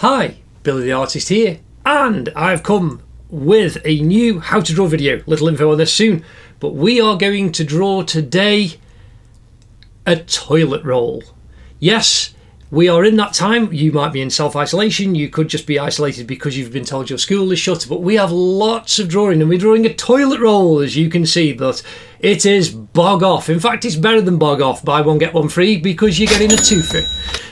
Hi, Billy the Artist here, and I've come with a new how to draw video. Little info on this soon, but we are going to draw today a toilet roll. Yes, we are in that time. You might be in self-isolation, you could just be isolated because you've been told your school is shut, but we have lots of drawing, and we're drawing a toilet roll, as you can see, but it is bog off. In fact, it's better than bog off. Buy one, get one free, because you're getting a twofer.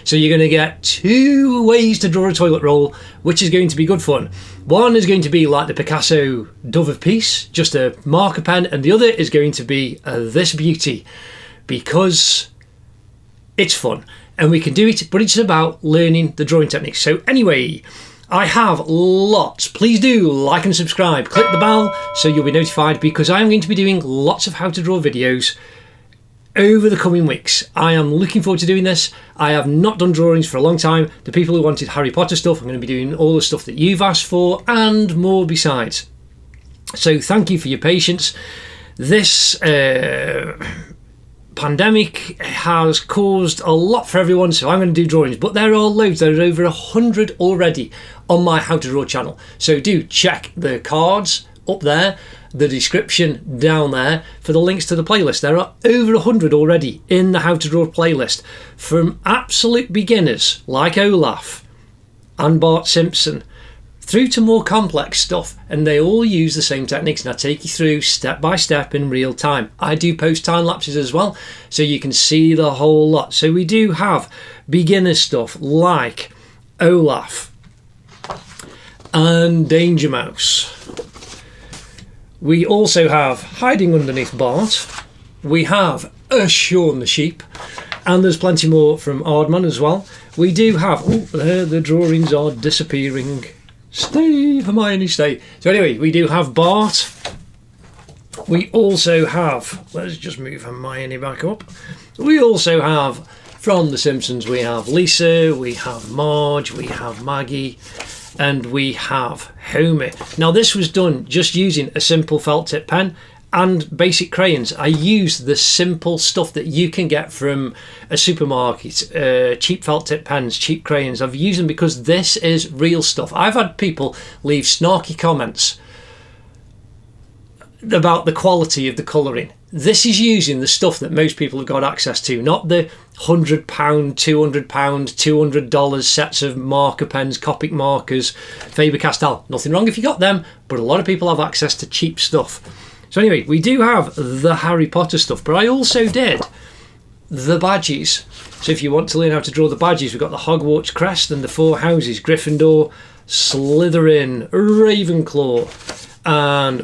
So you're going to get two ways to draw a toilet roll, which is going to be good fun. One is going to be like the Picasso Dove of Peace, just a marker pen, and the other is going to be this beauty, because it's fun and we can do it, but it's about learning the drawing techniques. So anyway, I have lots. Please do like and subscribe. Click the bell so you'll be notified, because I am going to be doing lots of how to draw videos over the coming weeks. I am looking forward to doing this. I have not done drawings for a long time. The people who wanted Harry Potter stuff, I'm going to be doing all the stuff that you've asked for and more besides. So thank you for your patience. This pandemic has caused a lot for everyone, so I'm going to do drawings, but there are loads. There are over 100 already on my How to Draw channel, so do check the cards up there, the description down there for the links to the playlist. There are over 100 already in the How to Draw playlist, from absolute beginners like Olaf and Bart Simpson through to more complex stuff, and they all use the same techniques, and I take you through step by step in real time. I do post time lapses as well, so you can see the whole lot. So we do have beginner stuff like Olaf and Danger Mouse. We also have hiding underneath Bart. We have Shaun the Sheep, and there's plenty more from Aardman as well. We do have, there the drawings are disappearing. Stay, Hermione, stay. So anyway, we do have Bart. We also have, let's just move Hermione back up. We also have, from The Simpsons, we have Lisa, we have Marge, we have Maggie, and we have Homer. Now this was done just using a simple felt tip pen and basic crayons. I used the simple stuff that you can get from a supermarket, cheap felt tip pens, cheap crayons. I've used them because this is real stuff. I've had people leave snarky comments about the quality of the colouring. This is using the stuff that most people have got access to, not the £100, £200, $200 sets of marker pens, Copic markers, Faber-Castell. Nothing wrong if you got them, but a lot of people have access to cheap stuff. So anyway, we do have the Harry Potter stuff, but I also did the badges. So if you want to learn how to draw the badges, we've got the Hogwarts crest and the 4 houses: Gryffindor, Slytherin, Ravenclaw, and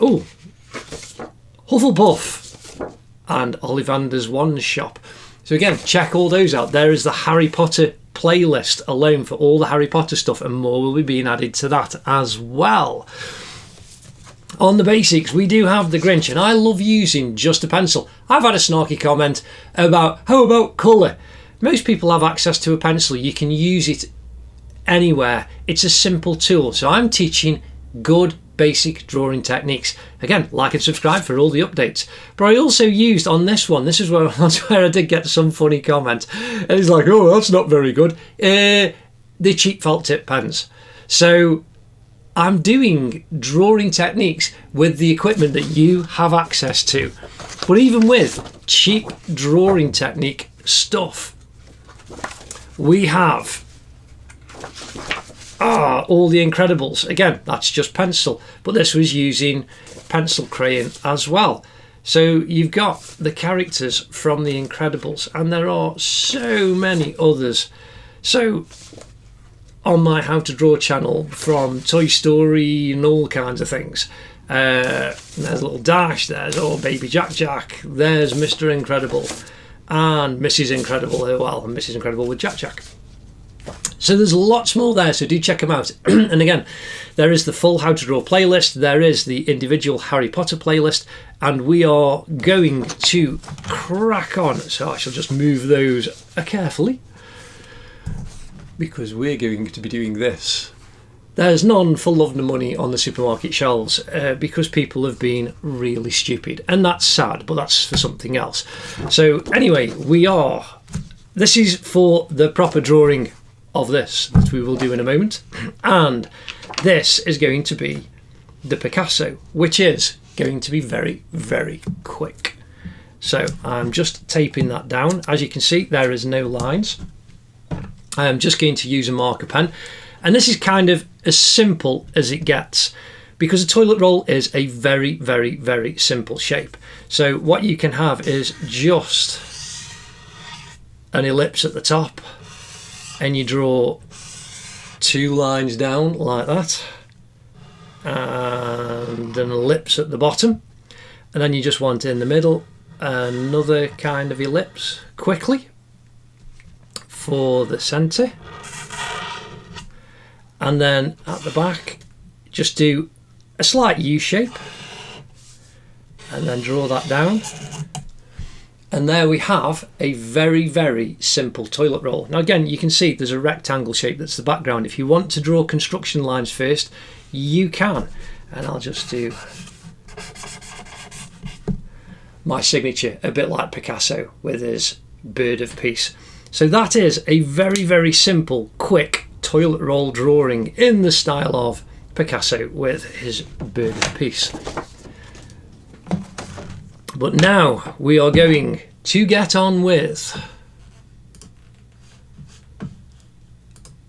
Hufflepuff, and Ollivander's Wand Shop. So again, check all those out. There is the Harry Potter playlist alone for all the Harry Potter stuff, and more will be being added to that as well. On the basics, we do have the Grinch, and I love using just a pencil. I've had a snarky comment about, how about colour? Most people have access to a pencil. You can use it anywhere. It's a simple tool. So I'm teaching good basic drawing techniques. Again, like and subscribe for all the updates. But I also used on this one, that's where I did get some funny comment. And it's like, oh, that's not very good. The cheap felt tip pens. So I'm doing drawing techniques with the equipment that you have access to. But even with cheap drawing technique stuff, we have all the Incredibles. Again, that's just pencil, but this was using pencil crayon as well. So you've got the characters from the Incredibles, and there are so many others. So on my How to Draw channel, from Toy Story and all kinds of things. There's Little Dash, there's Baby Jack Jack, there's Mr. Incredible, and Mrs. Incredible as well, and Mrs. Incredible with Jack Jack. So there's lots more there, so do check them out. And again, there is the full How to Draw playlist, there is the individual Harry Potter playlist, and we are going to crack on. So I shall just move those carefully, because we're going to be doing this. There's none for love nor money on the supermarket shelves because people have been really stupid, and that's sad, but that's for something else. So anyway, this is for the proper drawing of this that we will do in a moment. And this is going to be the Picasso, which is going to be very, very quick. So I'm just taping that down. As you can see, there is no lines. I am just going to use a marker pen. And this is kind of as simple as it gets, because a toilet roll is a very, very, very simple shape. So what you can have is just an ellipse at the top, and you draw 2 lines down like that, and an ellipse at the bottom, and then you just want in the middle another kind of ellipse quickly for the centre, and then at the back just do a slight U shape and then draw that down, and there we have a very, very simple toilet roll. Now again, you can see there's a rectangle shape that's the background. If you want to draw construction lines first, you can, and I'll just do my signature, a bit like Picasso with his bird of peace. So that is a very, very simple, quick toilet roll drawing in the style of Picasso with his bird of peace. But now we are going to get on with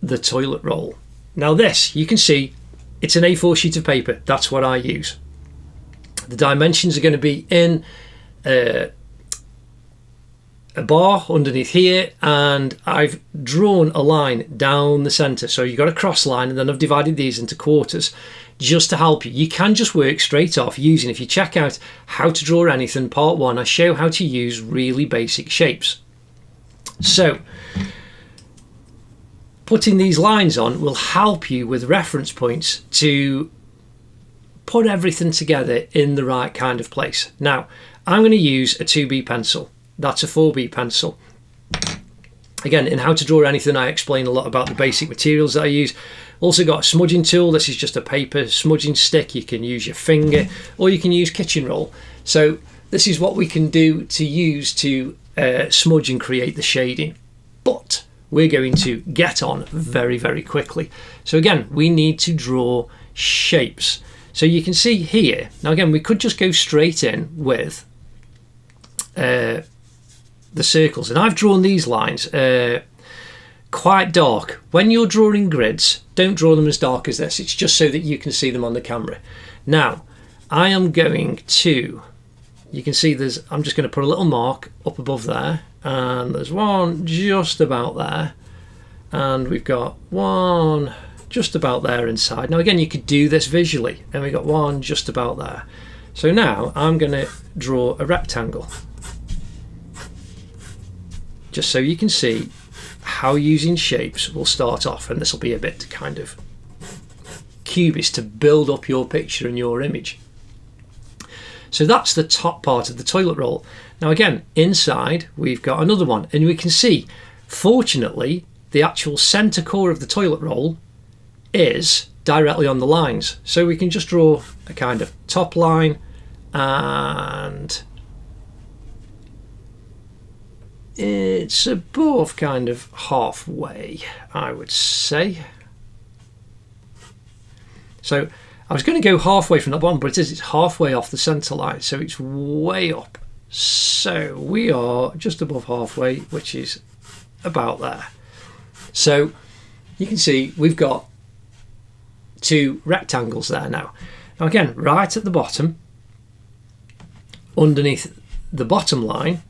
the toilet roll. Now this, you can see, it's an A4 sheet of paper. That's what I use. The dimensions are going to be in a bar underneath here, and I've drawn a line down the centre. So you've got a cross line, and then I've divided these into quarters just to help you. You can just work straight off using, if you check out How to Draw Anything Part 1, I show how to use really basic shapes. So putting these lines on will help you with reference points to put everything together in the right kind of place. Now, I'm going to use a 2B pencil. That's a 4B pencil. Again, in How to Draw Anything, I explain a lot about the basic materials that I use. Also got a smudging tool. This is just a paper smudging stick. You can use your finger, or you can use kitchen roll. So this is what we can do to use to smudge and create the shading. But we're going to get on very, very quickly. So again, we need to draw shapes. So you can see here, now again, we could just go straight in with the circles, and I've drawn these lines quite dark. When you're drawing grids, don't draw them as dark as this. It's just so that you can see them on the camera. Now I am going to, you can see I'm just going to put a little mark up above there, and there's one just about there, and we've got one just about there inside. Now again, you could do this visually, and we've got one just about there. So now I'm going to draw a rectangle, just so you can see how using shapes will start off, and this will be a bit kind of cubist to build up your picture and your image. So that's the top part of the toilet roll. Now again, inside we've got another one, and we can see, fortunately, the actual centre core of the toilet roll is directly on the lines. So we can just draw a kind of top line, and it's above kind of halfway, I would say. So I was going to go halfway from the bottom, but it's halfway off the centre line, so it's way up. So we are just above halfway, which is about there. So you can see we've got 2 rectangles there now. Now again, right at the bottom, underneath the bottom line,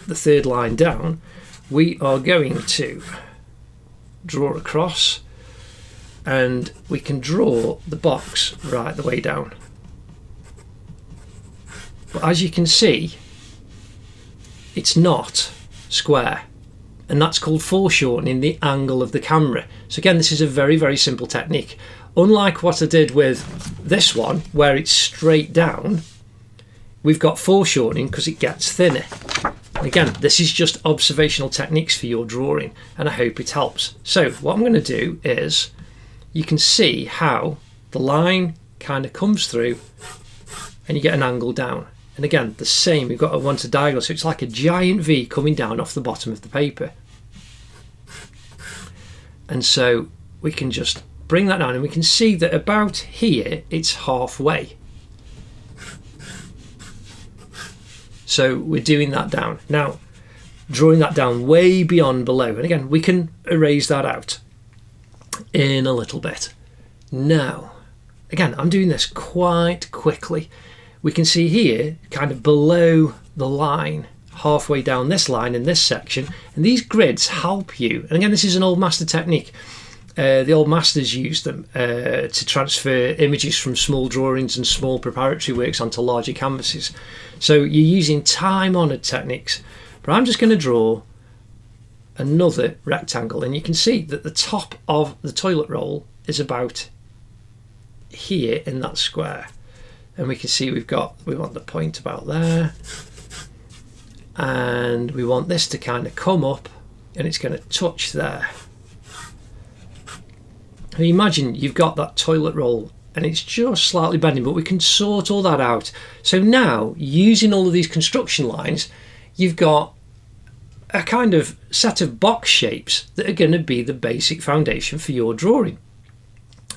the 3rd line down, we are going to draw across, and we can draw the box right the way down. But as you can see, it's not square, and that's called foreshortening the angle of the camera. So again, this is a very, very simple technique. Unlike what I did with this one, where it's straight down, we've got foreshortening because it gets thinner. Again, this is just observational techniques for your drawing, and I hope it helps. So what I'm going to do is, you can see how the line kind of comes through and you get an angle down. And again, the same, we've got one to diagonal, so it's like a giant V coming down off the bottom of the paper. And so we can just bring that down, and we can see that about here it's halfway. So we're doing that down. Now, drawing that down way beyond below. And again, we can erase that out in a little bit. Now, again, I'm doing this quite quickly. We can see here, kind of below the line, halfway down this line in this section, and these grids help you. And again, this is an old master technique. The old masters used them to transfer images from small drawings and small preparatory works onto larger canvases. So you're using time-honoured techniques. But I'm just going to draw another rectangle, and you can see that the top of the toilet roll is about here in that square. And we can see we want the point about there, and we want this to kind of come up, and it's going to touch there. And imagine you've got that toilet roll and it's just slightly bending, but we can sort all that out. So now, using all of these construction lines, you've got a kind of set of box shapes that are going to be the basic foundation for your drawing.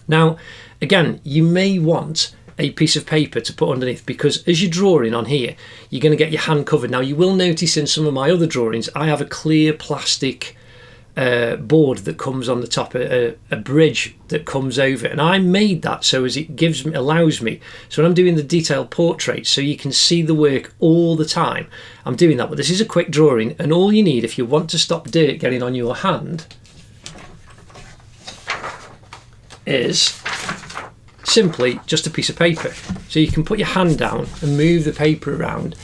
Now, again, you may want a piece of paper to put underneath, because as you're drawing on here, you're going to get your hand covered. Now, you will notice in some of my other drawings, I have a clear plastic board that comes on the top, a bridge that comes over, and I made that so as it allows me, so when I'm doing the detailed portraits, so you can see the work all the time, I'm doing that. But this is a quick drawing, and all you need, if you want to stop dirt getting on your hand, is simply just a piece of paper. So you can put your hand down and move the paper around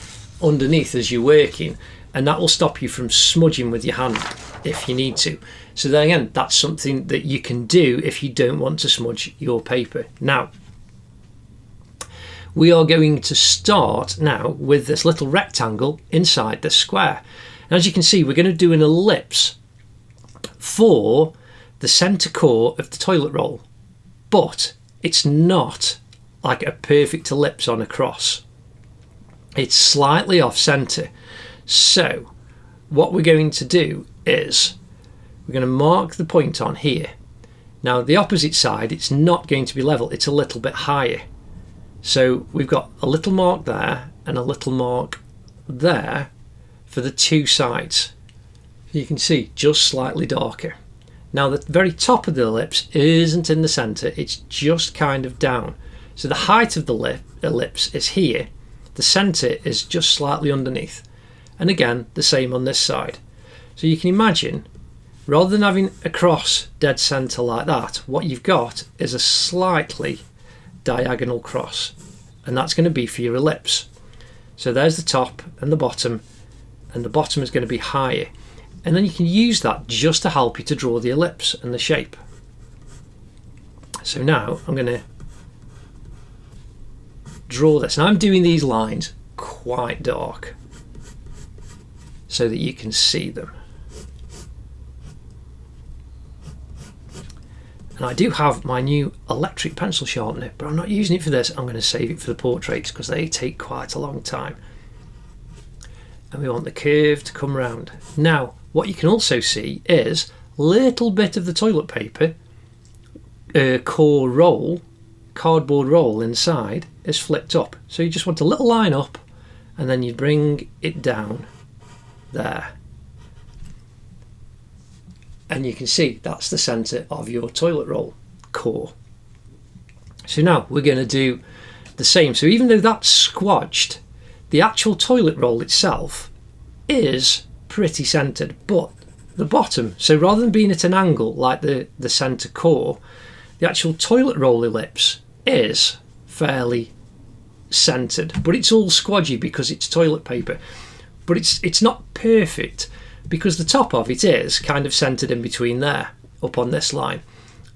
underneath as you're working, and that will stop you from smudging with your hand if you need to. So then again, that's something that you can do if you don't want to smudge your paper. Now, we are going to start now with this little rectangle inside the square. And as you can see, we're going to do an ellipse for the centre core of the toilet roll, but it's not like a perfect ellipse on a cross. It's slightly off centre. So what we're going to do is we're going to mark the point on here. Now, the opposite side, it's not going to be level, it's a little bit higher. So we've got a little mark there and a little mark there for the two sides. You can see just slightly darker. Now, the very top of the ellipse isn't in the centre, it's just kind of down. So the height of the ellipse is here, the centre is just slightly underneath. And again, the same on this side. So you can imagine, rather than having a cross dead centre like that, what you've got is a slightly diagonal cross, and that's going to be for your ellipse. So there's the top and the bottom is going to be higher. And then you can use that just to help you to draw the ellipse and the shape. So now I'm going to draw this. And I'm doing these lines quite dark so that you can see them. And I do have my new electric pencil sharpener, but I'm not using it for this. I'm going to save it for the portraits because they take quite a long time. And we want the curve to come round. Now, what you can also see is a little bit of the toilet paper core roll, cardboard roll inside is flipped up. So you just want a little line up and then you bring it down there. And you can see that's the centre of your toilet roll core. So now we're going to do the same. So even though that's squodged, the actual toilet roll itself is pretty centred, but the bottom, so rather than being at an angle like the centre core, the actual toilet roll ellipse is fairly centred, but it's all squodgy because it's toilet paper. But it's not perfect because the top of it is kind of centred in between there, up on this line.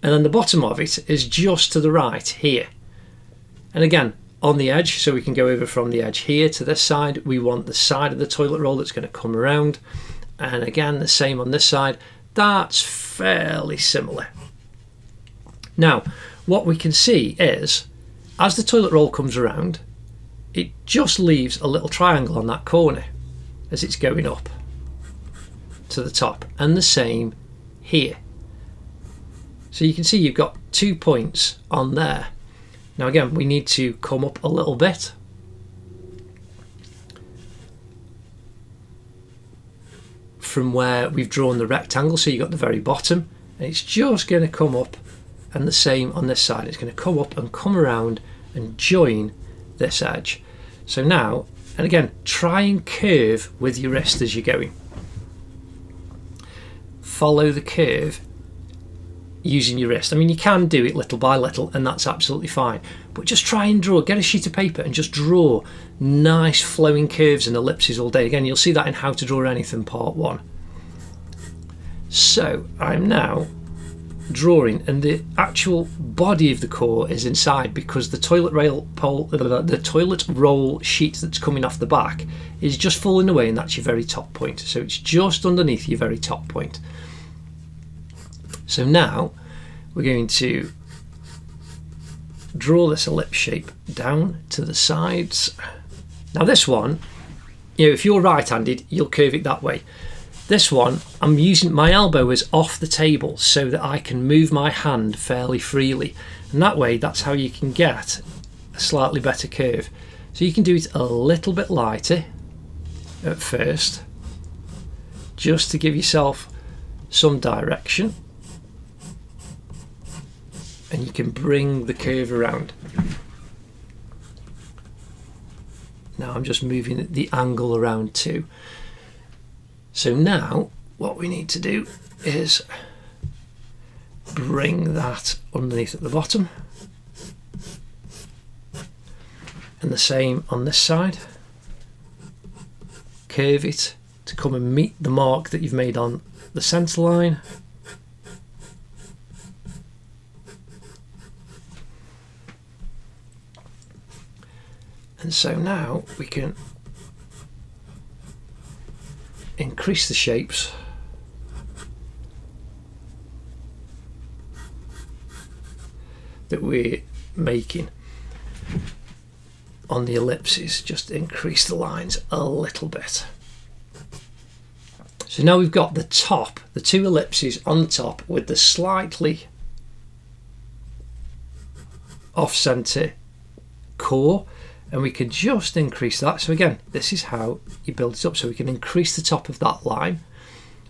And then the bottom of it is just to the right here. And again, on the edge, so we can go over from the edge here to this side, we want the side of the toilet roll that's going to come around. And again, the same on this side. That's fairly similar. Now, what we can see is, as the toilet roll comes around, it just leaves a little triangle on that corner as it's going up to the top, and the same here. So you can see you've got 2 points on there. Now again, we need to come up a little bit. From where we've drawn the rectangle, so you've got the very bottom, and it's just going to come up, and the same on this side. It's going to come up and come around and join this edge. So now, and again, try and curve with your wrist as you're going. Follow the curve using your wrist. I mean, you can do it little by little, and that's absolutely fine, but just try and draw. Get a sheet of paper and just draw nice flowing curves and ellipses all day. Again, you'll see that in How to Draw Anything Part 1. So I'm now drawing, and the actual body of the core is inside, because the toilet roll sheet that's coming off the back is just falling away, and that's your very top point. So it's just underneath your very top point. So now we're going to draw this ellipse shape down to the sides. Now this one, if you're right-handed, you'll curve it that way. This one, I'm using my elbow as off the table so that I can move my hand fairly freely. And that way, that's how you can get a slightly better curve. So you can do it a little bit lighter at first, just to give yourself some direction. And you can bring the curve around. Now I'm just moving the angle around too. So now what we need to do is bring that underneath at the bottom. And the same on this side. Curve it to come and meet the mark that you've made on the centre line. And so now we can increase the shapes that we're making on the ellipses. Just increase the lines a little bit. So now we've got the top, the 2 ellipses on the top with the slightly off-centre core. And we can just increase that. So again, this is how you build it up. So we can increase the top of that line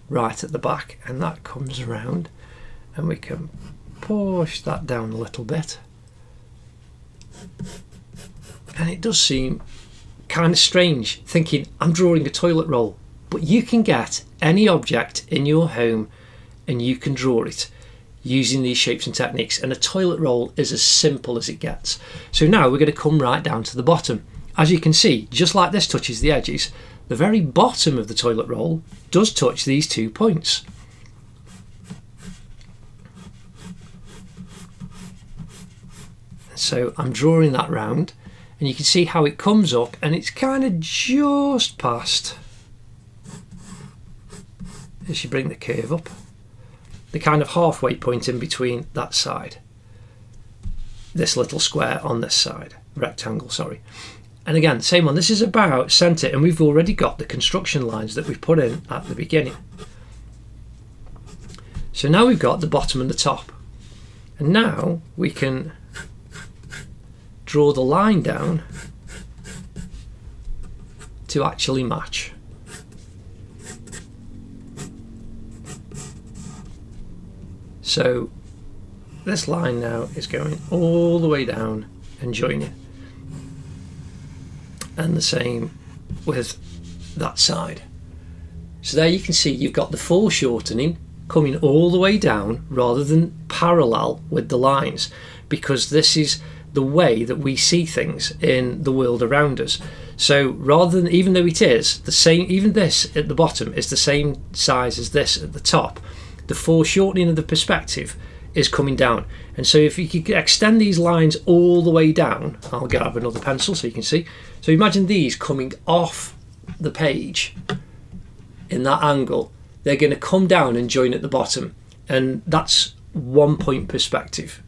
right at the back, and that comes around, and we can push that down a little bit. And it does seem kind of strange thinking I'm drawing a toilet roll, but you can get any object in your home and you can draw it using these shapes and techniques, and a toilet roll is as simple as it gets. So now we're going to come right down to the bottom. As you can see, just like this touches the edges, the very bottom of the toilet roll does touch these 2 points. So I'm drawing that round, and you can see how it comes up, and it's kind of just past, as you bring the curve up, the kind of halfway point in between that side, this little square on this side, rectangle, sorry. And again, same one, this is about centre, and we've already got the construction lines that we've put in at the beginning. So now we've got the bottom and the top, and now we can draw the line down to actually match. So this line now is going all the way down and joining. And the same with that side. So there you can see you've got the foreshortening coming all the way down rather than parallel with the lines, because this is the way that we see things in the world around us. So rather than, even though it is the same, even this at the bottom is the same size as this at the top, the foreshortening of the perspective is coming down. And so if you could extend these lines all the way down, I'll grab another pencil so you can see. So imagine these coming off the page in that angle. They're going to come down and join at the bottom, and that's 1 point perspective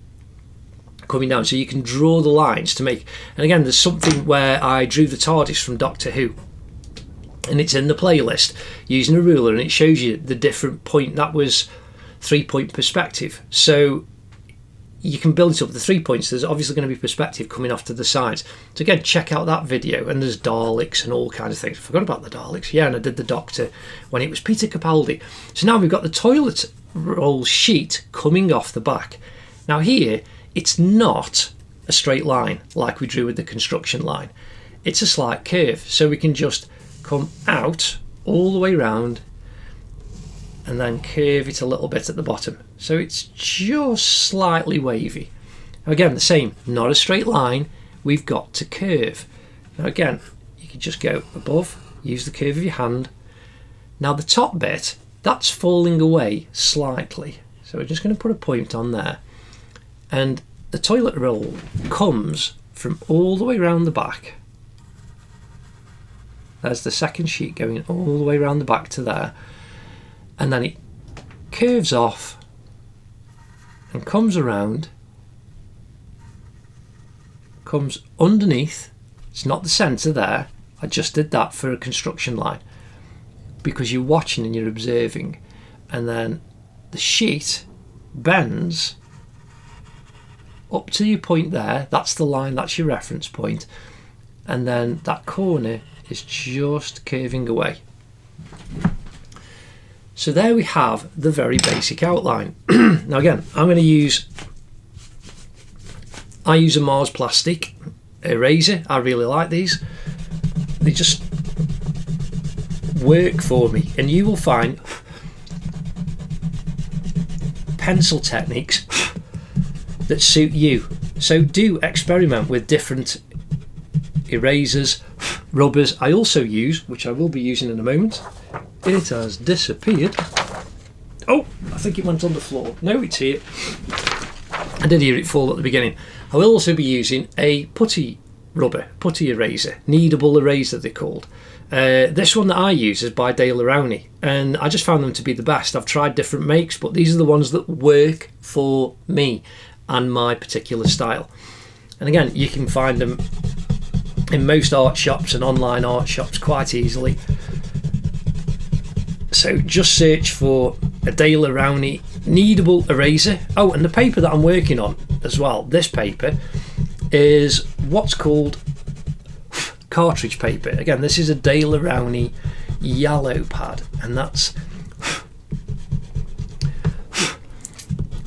coming down. So you can draw the lines to make, and again, there's something where I drew the TARDIS from Doctor Who, and it's in the playlist using a ruler, and it shows you the different point. That was 3-point perspective. So you can build it up to 3 points. There's obviously going to be perspective coming off to the sides. So again, check out that video. And there's Daleks and all kinds of things. I forgot about the Daleks. Yeah, and I did the Doctor when it was Peter Capaldi. So now we've got the toilet roll sheet coming off the back. Now here, it's not a straight line like we drew with the construction line. It's a slight curve. So we can just come out all the way round and then curve it a little bit at the bottom. So it's just slightly wavy. Now again, the same, not a straight line, we've got to curve. Now again, you can just go above, use the curve of your hand. Now the top bit, that's falling away slightly. So we're just going to put a point on there. And the toilet roll comes from all the way around the back. There's the second sheet going all the way around the back to there. And then it curves off and comes around, comes underneath. It's not the centre there. I just did that for a construction line because you're watching and you're observing. And then the sheet bends up to your point there. That's the line, that's your reference point. And then that corner is just curving away. So there we have the very basic outline. Now again, I use a Mars plastic eraser. I really like these. They just work for me. And you will find pencil techniques that suit you. So do experiment with different erasers, rubbers. I also use, which I will be using in a moment. It has disappeared. Oh, I think it went on the floor. No, it's here. I did hear it fall at the beginning. I will also be using a putty rubber, putty eraser, kneadable eraser they're called. This one that I use is by Dale Arowney, and I just found them to be the best. I've tried different makes, but these are the ones that work for me and my particular style. And again, you can find them in most art shops and online art shops quite easily. So just search for a Dale Arowney kneadable eraser. Oh, and the paper that I'm working on as well, this paper is what's called cartridge paper. Again, this is a Dale Arowney yellow pad, and that's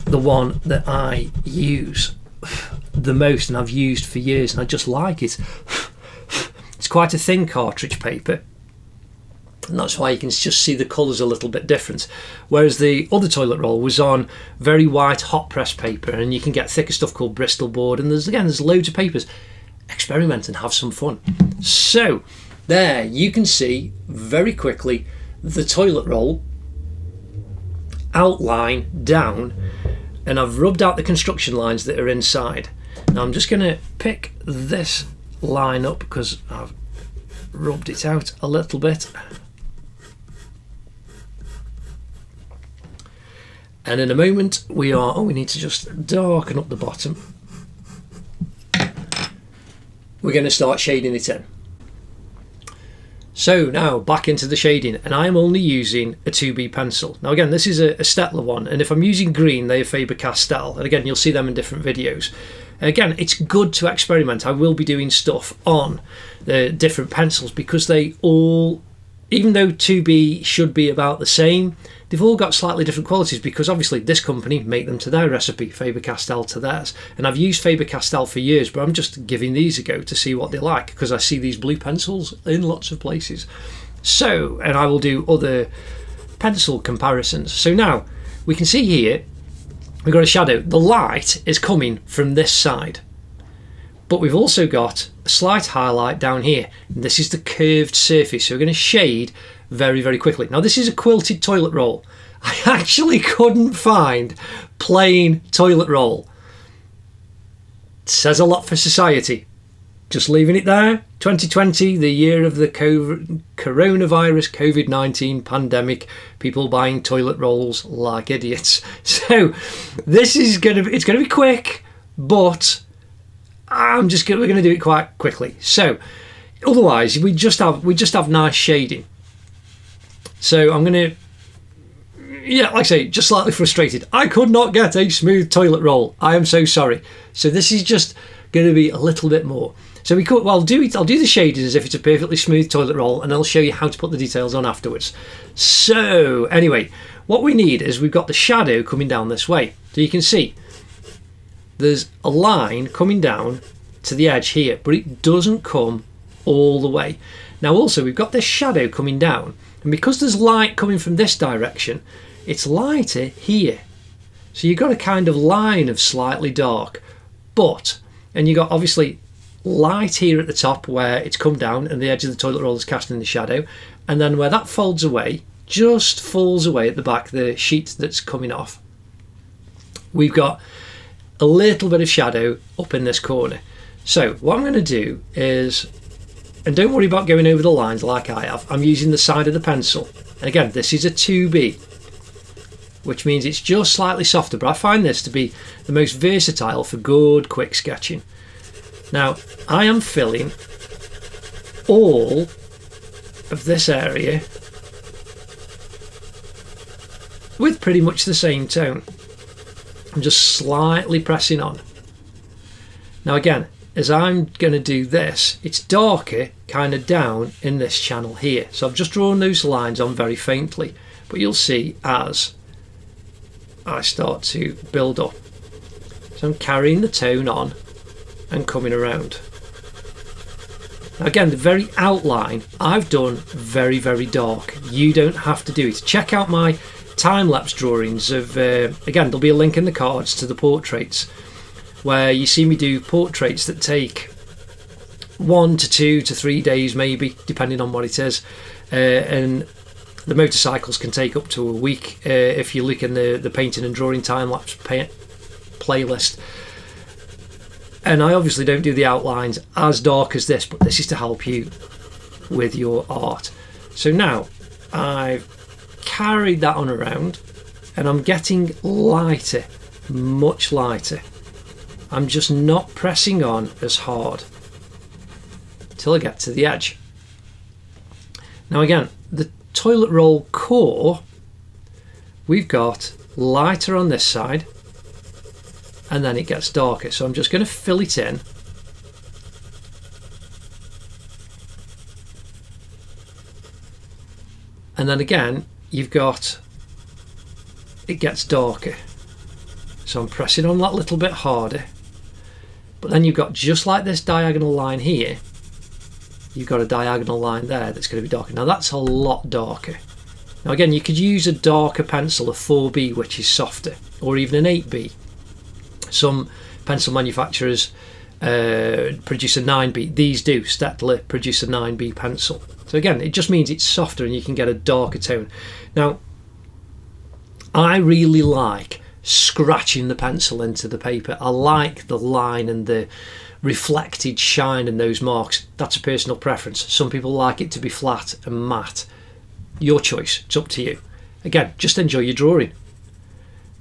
the one that I use the most and I've used for years, and I just like it. It's quite a thin cartridge paper, and that's why you can just see the colours a little bit different. Whereas the other toilet roll was on very white hot press paper, and you can get thicker stuff called Bristol board, and there's loads of papers. Experiment and have some fun. So there you can see very quickly the toilet roll outline down, and I've rubbed out the construction lines that are inside. Now I'm just going to pick this line up because I've rubbed it out a little bit. And in a moment we need to just darken up the bottom. We're going to start shading it in. So now back into the shading, and I'm only using a 2B pencil. Now again, this is a Staedtler one, and if I'm using green, they're Faber-Castell, and again, you'll see them in different videos. Again, it's good to experiment. I will be doing stuff on the different pencils because they all, even though 2B should be about the same, they've all got slightly different qualities because obviously this company make them to their recipe, Faber-Castell to theirs. And I've used Faber-Castell for years, but I'm just giving these a go to see what they like because I see these blue pencils in lots of places. So, and I will do other pencil comparisons. So now we can see here, we've got a shadow. The light is coming from this side, but we've also got a slight highlight down here. And this is the curved surface. So we're going to shade very, very quickly. Now this is a quilted toilet roll. I actually couldn't find plain toilet roll. It says a lot for society. Just leaving it there. 2020, the year of the coronavirus, COVID-19 pandemic, people buying toilet rolls like idiots. So this is it's gonna be quick, but we're gonna do it quite quickly. So otherwise we just have nice shading. So I'm going to yeah, like I say, just slightly frustrated. I could not get a smooth toilet roll. I am so sorry. So this is just going to be a little bit more. So we could, well, I'll do the shading as if it's a perfectly smooth toilet roll, and I'll show you how to put the details on afterwards. So anyway, what we need is we've got the shadow coming down this way. So you can see there's a line coming down to the edge here, but it doesn't come all the way. Now also we've got this shadow coming down, and because there's light coming from this direction, it's lighter here. So you've got a kind of line of slightly dark, and you've got obviously light here at the top where it's come down and the edge of the toilet roll is casting the shadow, and then where that folds away, just falls away at the back, the sheet that's coming off, we've got a little bit of shadow up in this corner. So what I'm going to do is, and don't worry about going over the lines like I have, I'm using the side of the pencil. And again, this is a 2B, which means it's just slightly softer, but I find this to be the most versatile for good quick sketching. Now I am filling all of this area with pretty much the same tone. I'm just slightly pressing on. Now again, as I'm going to do this, it's darker kind of down in this channel here. So I've just drawn those lines on very faintly, but you'll see as I start to build up. So I'm carrying the tone on and coming around. Now again, the very outline I've done very, very dark. You don't have to do it. Check out my time-lapse drawings of, again, there'll be a link in the cards to the portraits, where you see me do portraits that take 1 to 2 to 3 days maybe, depending on what it is, and the motorcycles can take up to a week if you look in the painting and drawing time-lapse playlist. And I obviously don't do the outlines as dark as this, but this is to help you with your art. So now I've carried that on around, and I'm getting lighter, much lighter. I'm just not pressing on as hard till I get to the edge. Now again, the toilet roll core, we've got lighter on this side, and then it gets darker. So I'm just going to fill it in. And then again, you've got, it gets darker. So I'm pressing on that little bit harder. But then you've got, just like this diagonal line here, you've got a diagonal line there that's going to be darker. Now that's a lot darker. Now again, you could use a darker pencil, a 4B, which is softer, or even an 8B. Some pencil manufacturers produce a 9B. These do. Staedtler produce a 9B pencil. So again, it just means it's softer and you can get a darker tone. Now, I really like scratching the pencil into the paper. I like the line and the reflected shine in those marks. That's a personal preference. Some people like it to be flat and matte. Your choice. It's up to you. Again, just enjoy your drawing.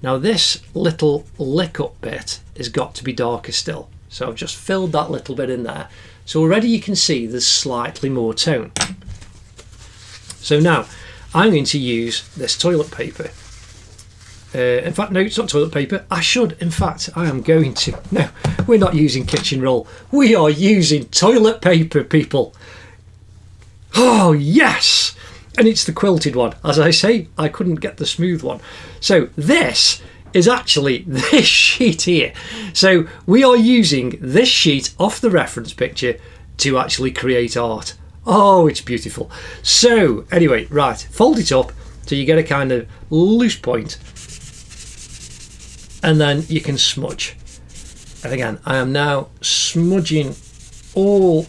Now this little lick up bit has got to be darker still. So I've just filled that little bit in there. So already you can see there's slightly more tone. So now I'm going to use this toilet paper. In fact, no, it's not toilet paper. I am going to. No, we're not using kitchen roll. We are using toilet paper, people. Oh, yes! And it's the quilted one. As I say, I couldn't get the smooth one. So this is actually this sheet here. So we are using this sheet off the reference picture to actually create art. Oh, it's beautiful. So anyway, right, fold it up so you get a kind of loose point, and then you can smudge. And again, I am now smudging all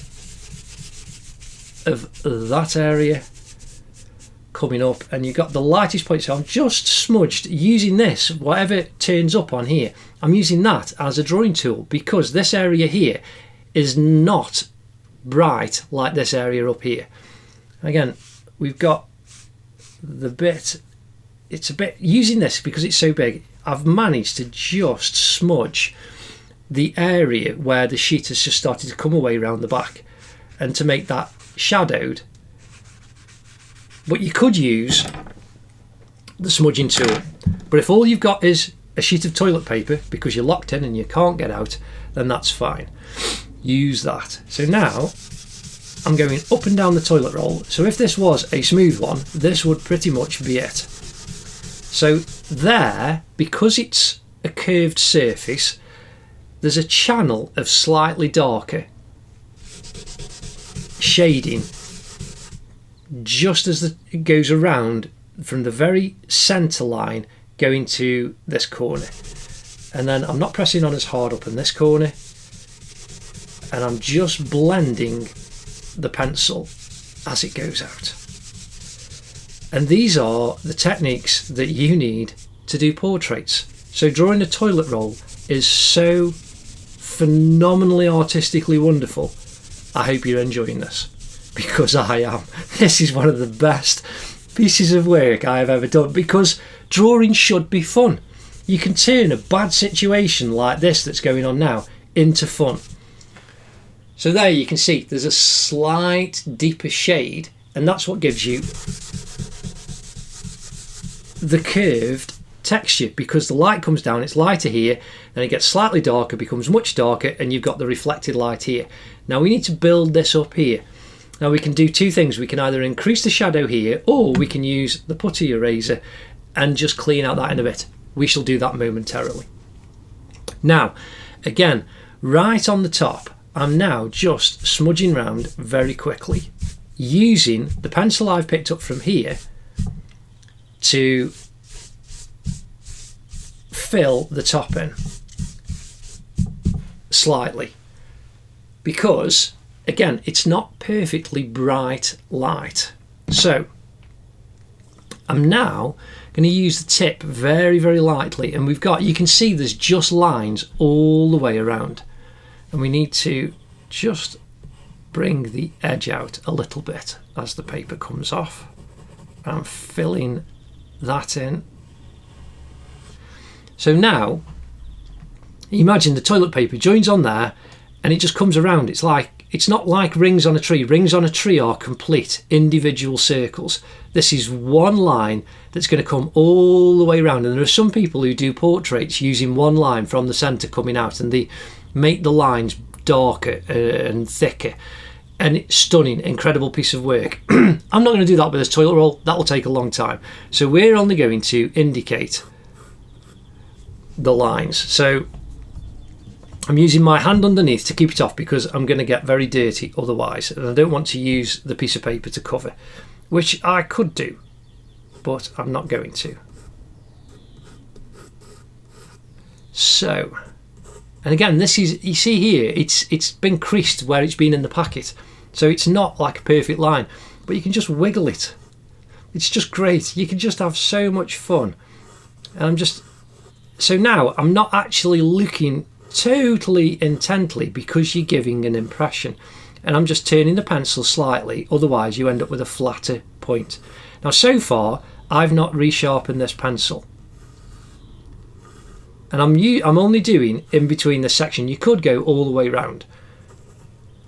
of that area coming up, and you've got the lightest point. So I'm just smudged using this, whatever turns up on here, I'm using that as a drawing tool, because this area here is not bright like this area up here. Again, we've got the bit, it's a bit, using this because it's so big, I've managed to just smudge the area where the sheet has just started to come away around the back, and to make that shadowed. But you could use the smudging tool. But if all you've got is a sheet of toilet paper because you're locked in and you can't get out, then that's fine. Use that. So now I'm going up and down the toilet roll. So if this was a smooth one, this would pretty much be it. So there, because it's a curved surface, there's a channel of slightly darker shading just as it goes around from the very centre line going to this corner. And then I'm not pressing on as hard up in this corner, and I'm just blending the pencil as it goes out. And these are the techniques that you need to do portraits. So drawing a toilet roll is so phenomenally artistically wonderful. I hope you're enjoying this, because I am. This is one of the best pieces of work I have ever done, because drawing should be fun. You can turn a bad situation like this that's going on now into fun. So there you can see there's a slight deeper shade, and that's what gives you the curved texture, because the light comes down, it's lighter here, then it gets slightly darker, becomes much darker, and you've got the reflected light here. Now we need to build this up here. Now we can do two things. We can either increase the shadow here, or we can use the putty eraser and just clean out that in a bit. We shall do that momentarily. Now, again, right on the top, I'm now just smudging round very quickly, using the pencil I've picked up from here to fill the top in slightly, because again, it's not perfectly bright light. So I'm now going to use the tip very, very lightly, and you can see there's just lines all the way around, and we need to just bring the edge out a little bit as the paper comes off. I'm filling that in. So now imagine the toilet paper joins on there and it just comes around. It's not like rings on a tree. Rings on a tree are complete individual circles. This is one line that's going to come all the way around, and there are some people who do portraits using one line from the centre coming out, and they make the lines darker and thicker, and it's stunning, incredible piece of work. I'm not going to do that with this toilet roll. That will take a long time. So we're only going to indicate the lines. So I'm using my hand underneath to keep it off, because I'm going to get very dirty otherwise, and I don't want to use the piece of paper to cover, which I could do, but I'm not going to. So, and again, this is, you see here, it's been creased where it's been in the packet, so it's not like a perfect line, but you can just wiggle it. It's just great. You can just have so much fun. And so now I'm not actually looking totally intently, because you're giving an impression, and I'm just turning the pencil slightly, otherwise you end up with a flatter point. Now so far I've not resharpened this pencil, and I'm only doing in between this section. You could go all the way round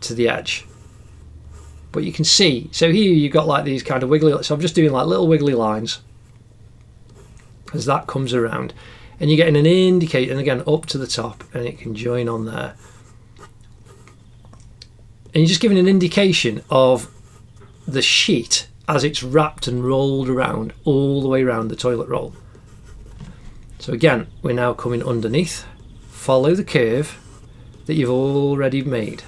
to the edge, but you can see, so here you've got like these kind of wiggly, so I'm just doing like little wiggly lines as that comes around. And you're getting an indicator, and again up to the top, and it can join on there. And you're just giving an indication of the sheet as it's wrapped and rolled around all the way around the toilet roll. So again, we're now coming underneath. Follow the curve that you've already made.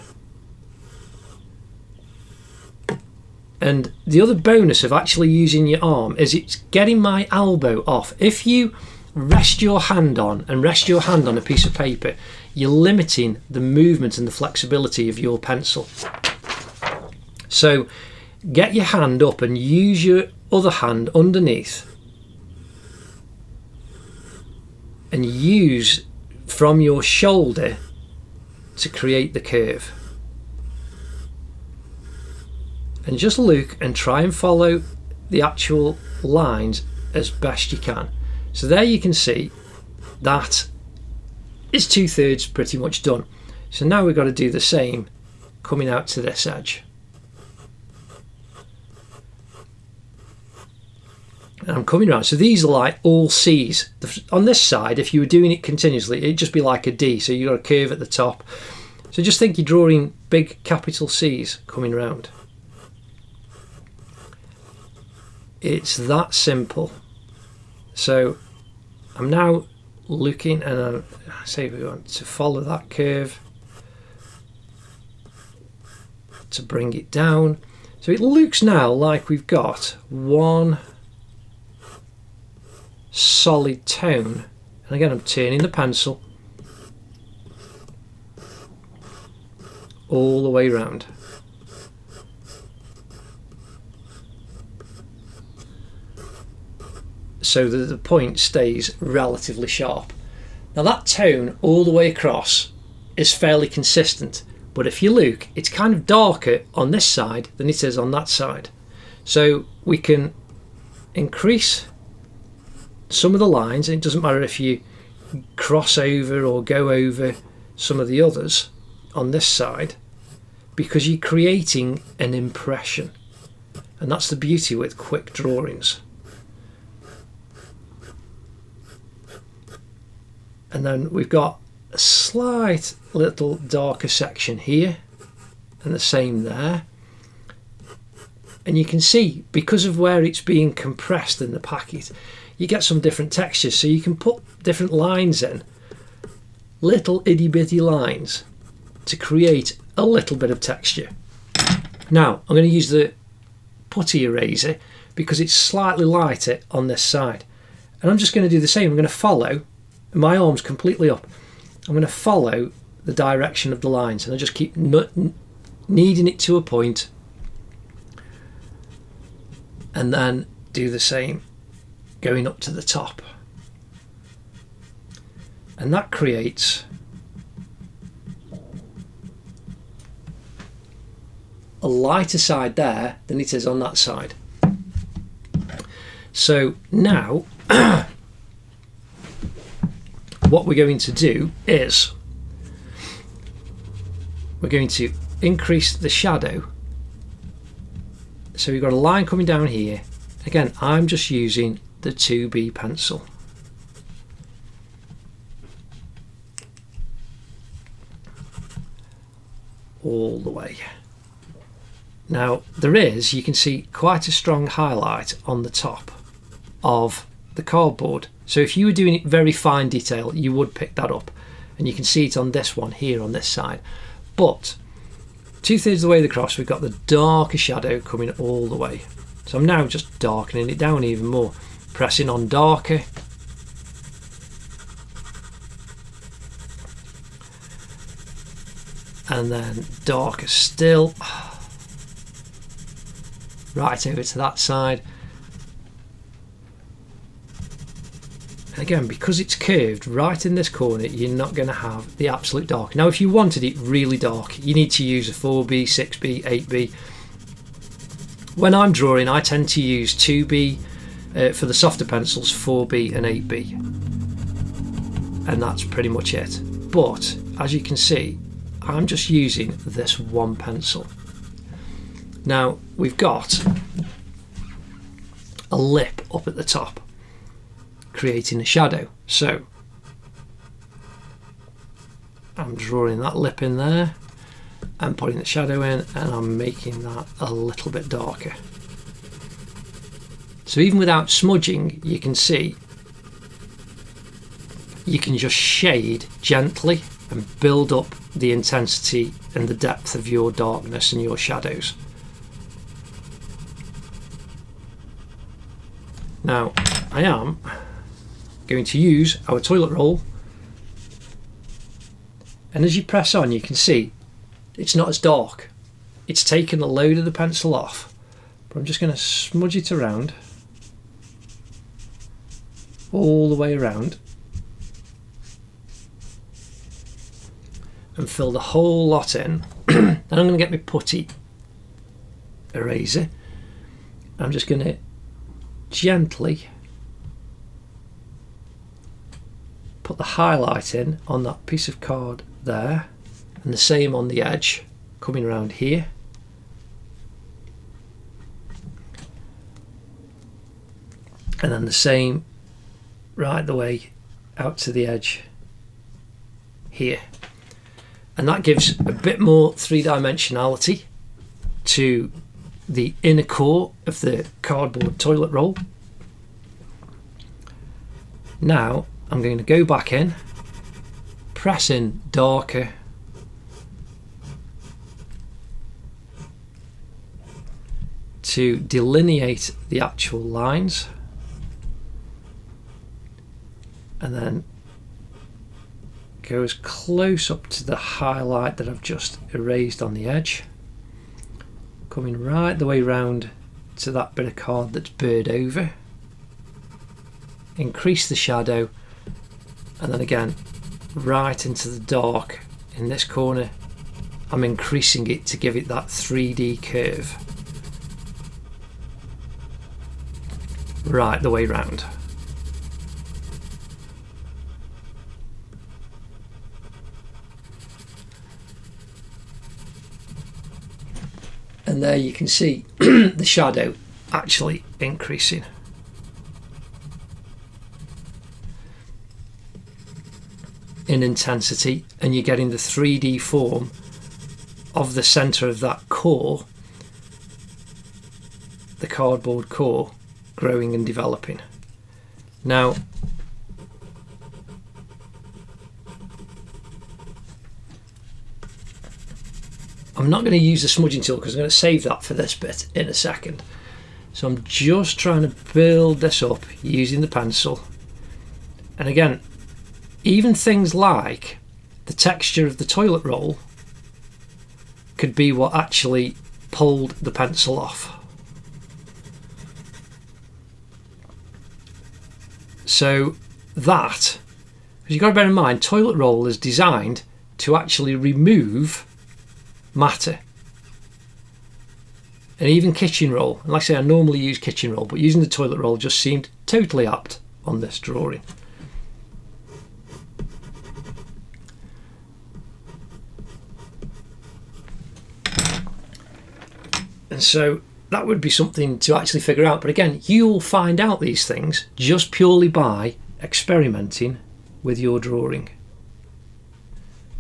And the other bonus of actually using your arm is it's getting my elbow off. If you rest your hand on a piece of paper, you're limiting the movement and the flexibility of your pencil. So get your hand up and use your other hand underneath, and use from your shoulder to create the curve. And just look and try and follow the actual lines as best you can. So there you can see that is 2/3 pretty much done. So now we've got to do the same coming out to this edge. And I'm coming around. So these are like all C's. On this side, if you were doing it continuously, it'd just be like a D. So you've got a curve at the top. So just think you're drawing big capital C's coming around. It's that simple. So I'm now looking, and I say we want to follow that curve to bring it down. So it looks now like we've got one solid tone. And again, I'm turning the pencil all the way around. So that the point stays relatively sharp. Now that tone all the way across is fairly consistent, but if you look, it's kind of darker on this side than it is on that side. So we can increase some of the lines, and it doesn't matter if you cross over or go over some of the others on this side, because you're creating an impression. And that's the beauty with quick drawings. And then we've got a slight little darker section here, and the same there. And you can see, because of where it's being compressed in the packet, you get some different textures. So you can put different lines in, little itty bitty lines, to create a little bit of texture. Now I'm going to use the putty eraser because it's slightly lighter on this side, and I'm just going to do the same. I'm going to follow. My arm's completely up. I'm going to follow the direction of the lines, and I just keep kneading it to a point, and then do the same going up to the top. And that creates a lighter side there than it is on that side. So now what we're going to do is we're going to increase the shadow. So we've got a line coming down here. Again, I'm just using the 2B pencil. All the way. Now there is, you can see, quite a strong highlight on the top of the cardboard. So if you were doing it very fine detail, you would pick that up, and you can see it on this one here on this side. But 2/3 of the way across, we've got the darker shadow coming all the way. So I'm now just darkening it down even more, pressing on darker, and then darker still, right over to that side. And again, because it's curved right in this corner, you're not going to have the absolute dark. Now if you wanted it really dark, you need to use a 4B, 6B, 8B. When I'm drawing, I tend to use 2B for the softer pencils, 4B and 8B, and that's pretty much it. But as you can see, I'm just using this one pencil. Now we've got a lip up at the top, creating a shadow. So I'm drawing that lip in there and putting the shadow in, and I'm making that a little bit darker. So even without smudging, you can see you can just shade gently and build up the intensity and the depth of your darkness and your shadows. Now I am going to use our toilet roll, and as you press on, you can see it's not as dark. It's taken a load of the pencil off, but I'm just going to smudge it around all the way around and fill the whole lot in. Then I'm going to get my putty eraser. I'm just going to gently put the highlight in on that piece of card there, and the same on the edge coming around here. and then the same right the way out to the edge here, and that gives a bit more three-dimensionality to the inner core of the cardboard toilet roll. Now I'm going to go back in, press in darker, to delineate the actual lines, and then go as close up to the highlight that I've just erased on the edge, coming right the way round to that bit of card that's burred over, increase the shadow, and then again right into the dark in this corner. I'm increasing it to give it that 3D curve right the way round. And there you can see the shadow actually increasing. In intensity, and you're getting the 3D form of the centre of that core, the cardboard core, growing and developing. Now I'm not going to use the smudging tool because I'm going to save that for this bit in a second. So I'm just trying to build this up using the pencil. And again, even things like the texture of the toilet roll could be what actually pulled the pencil off. So that, because you've got to bear in mind, toilet roll is designed to actually remove matter. And even kitchen roll, and like I say, I normally use kitchen roll, but using the toilet roll just seemed totally apt on this drawing. And so that would be something to actually figure out. But again, you'll find out these things just purely by experimenting with your drawing.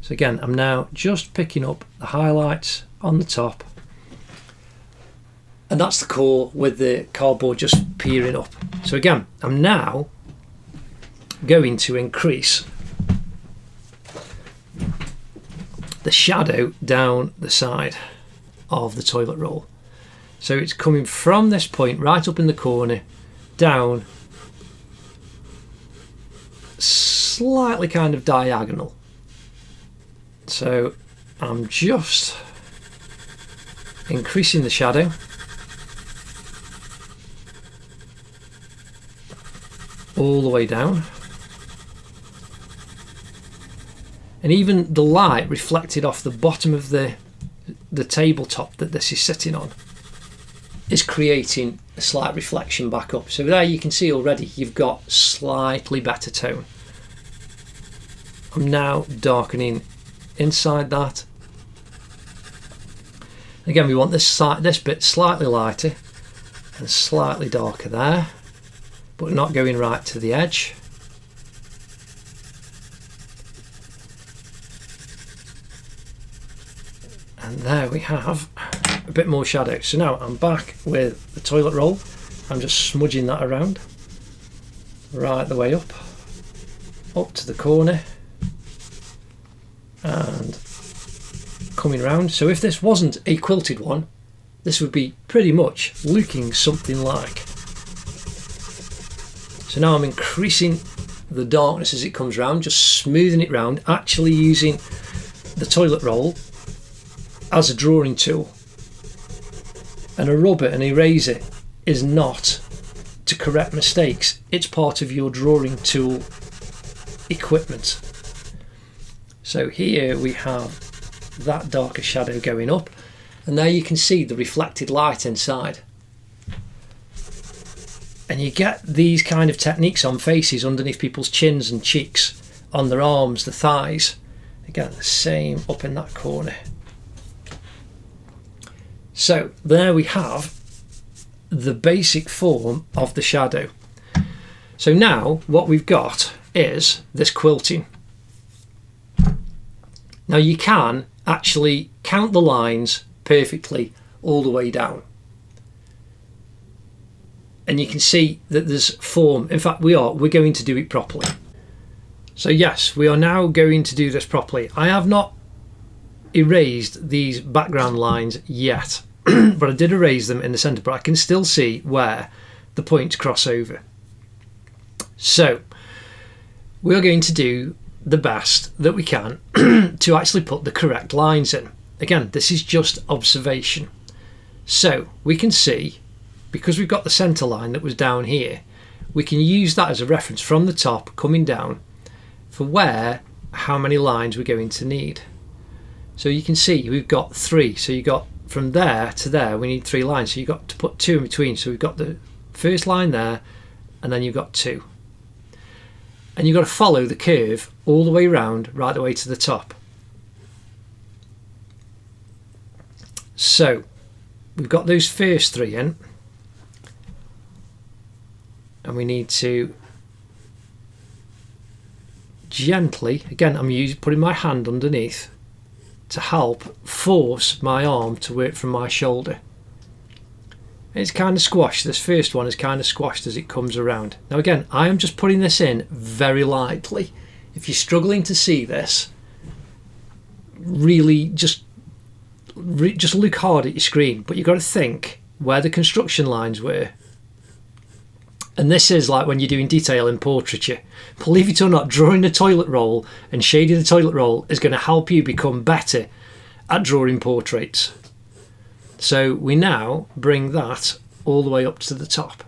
So again, I'm now just picking up the highlights on the top. And that's the core with the cardboard just peering up. So again, I'm now going to increase the shadow down the side of the toilet roll. So it's coming from this point right up in the corner, down, slightly kind of diagonal. So I'm just increasing the shadow. All the way down. And even the light reflected off the bottom of the tabletop that this is sitting on is creating a slight reflection back up. So there you can see already you've got slightly better tone. I'm now darkening inside that. Again, we want this bit slightly lighter and slightly darker there, but not going right to the edge. And there we have a bit more shadow. So now I'm back with the toilet roll. I'm just smudging that around right the way up to the corner and coming round. So if this wasn't a quilted one, this would be pretty much looking something like. So now I'm increasing the darkness as it comes round, just smoothing it round, actually using the toilet roll as a drawing tool. And a rubber and eraser is not to correct mistakes, it's part of your drawing tool equipment. So here we have that darker shadow going up, and there you can see the reflected light inside. And you get these kind of techniques on faces underneath people's chins and cheeks, on their arms, the thighs. Again, the same up in that corner. So there we have the basic form of the shadow. So now what we've got is this quilting. Now you can actually count the lines perfectly all the way down. And you can see that there's form. In fact, we're going to do it properly. So yes, we are now going to do this properly. I have not erased these background lines yet, but I did erase them in the center, but I can still see where the points cross over. So we're going to do the best that we can to actually put the correct lines in. Again, this is just observation. So we can see, because we've got the center line that was down here, we can use that as a reference from the top coming down for how many lines we're going to need. So you can see we've got 3. So you got from there to there, we need 3 lines. So you've got to put 2 in between. So we've got the first line there, and then you've got 2. And you've got to follow the curve all the way around, right the way to the top. So we've got those first 3 in, and we need to gently, again I'm putting my hand underneath to help force my arm to work from my shoulder. It's kind of squashed. This first one is kind of squashed as it comes around. Now again, I am just putting this in very lightly. If you're struggling to see this, really just look hard at your screen, but you've got to think where the construction lines were. And this is like when you're doing detail in portraiture. Believe it or not, drawing a toilet roll and shading the toilet roll is going to help you become better at drawing portraits. So we now bring that all the way up to the top.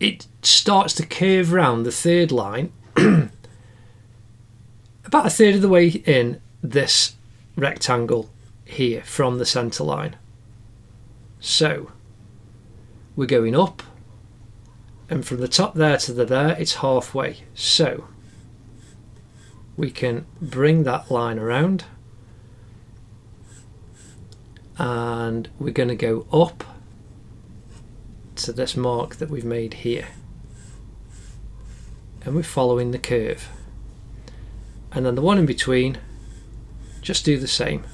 It starts to curve round the third line, about a third of the way in this rectangle here from the centre line. So we're going up, and from the top there to there, it's halfway. So we can bring that line around, and we're going to go up to this mark that we've made here, and we're following the curve, and then the one in between, just do the same,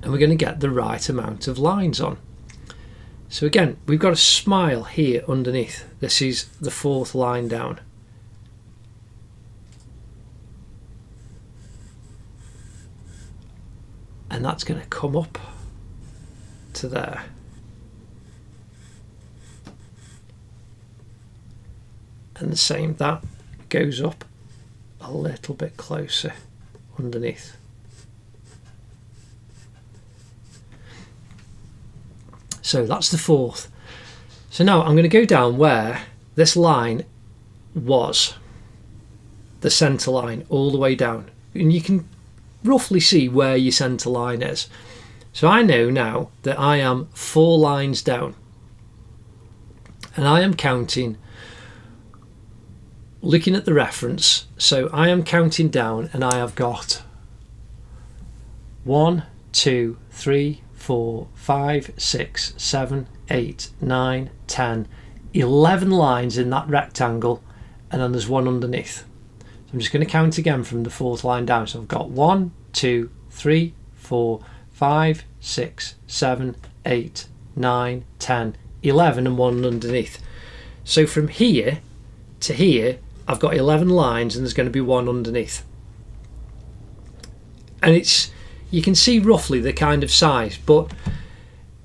and we're going to get the right amount of lines on. So again, we've got a smile here underneath. This is the 4th line down. And that's going to come up to there. And the same, that goes up a little bit closer underneath. So that's the 4th. So now I'm going to go down where this line was, the centre line, all the way down. And you can roughly see where your centre line is. So I know now that I am 4 lines down, and I am counting, looking at the reference. So I am counting down, and I have got 1, 2, 3, 4, 5, 6, 7, 8, 9, 10, 11 lines in that rectangle, and then there's one underneath. So I'm just going to count again from the 4th line down. So I've got 1, 2, 3, 4, 5, 6, 7, 8, 9, 10, 11, and one underneath. So from here to here, I've got 11 lines, and there's going to be one underneath. And you can see roughly the kind of size, but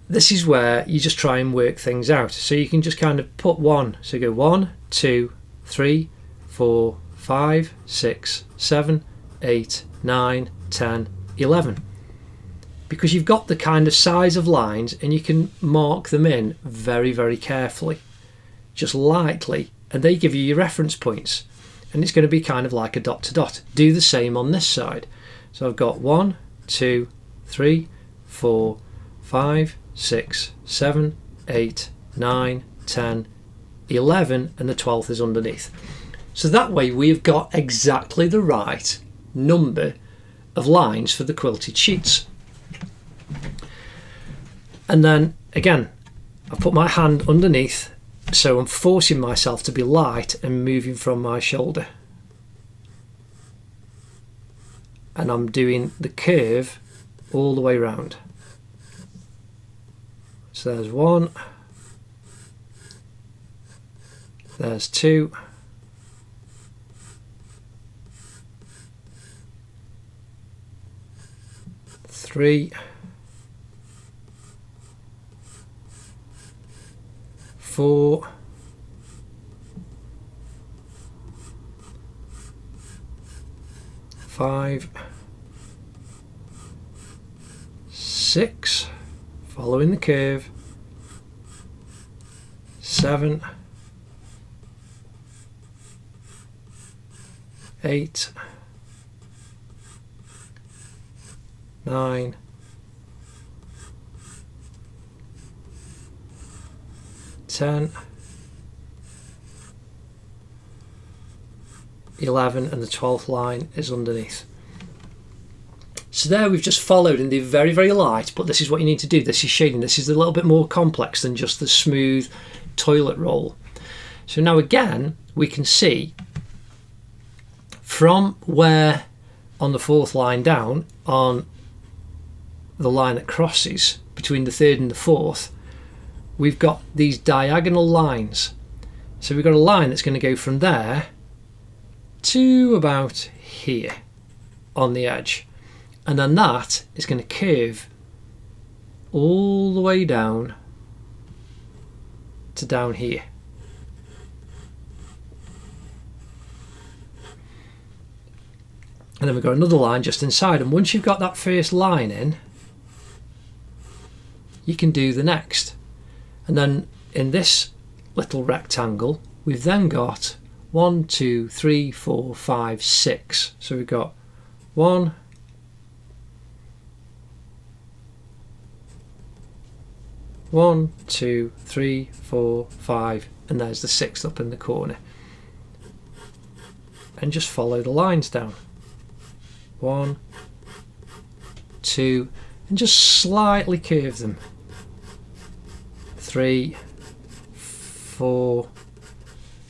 this is where you just try and work things out. So you can just kind of put 1, so go 1, 2, 3, 4, 5, 6, 7, 8, 9, 10, 11. Because you've got the kind of size of lines, and you can mark them in very, very carefully, just lightly, and they give you your reference points. And it's going to be kind of like a dot to dot. Do the same on this side. So I've got 1, 2, 3, 4, 5, 6, 7, 8, 9, 10, 11, and the 12th is underneath. So that way we've got exactly the right number of lines for the quilted sheets. And then again, I put my hand underneath, so I'm forcing myself to be light and moving from my shoulder. And I'm doing the curve all the way round. So there's 1, there's 2, 3, 4, 5, 6, following the curve, 7, 8, 9, 10, 11, and the 12th line is underneath. So there we've just followed in the very, very light, but this is what you need to do. This is shading. This is a little bit more complex than just the smooth toilet roll. So now again, we can see from where on the 4th line down, on the line that crosses between the 3rd and the 4th, we've got these diagonal lines. So we've got a line that's going to go from there to about here on the edge, and then that is going to curve all the way down to down here. And then we've got another line just inside, and once you've got that first line in, you can do the next. And then in this little rectangle, we've then got 1, 2, 3, 4, 5, 6. So we've got 1, 1, 2, 3, 4, 5, and there's the 6th up in the corner. And just follow the lines down. 1, 2, and just slightly curve them. 3, 4,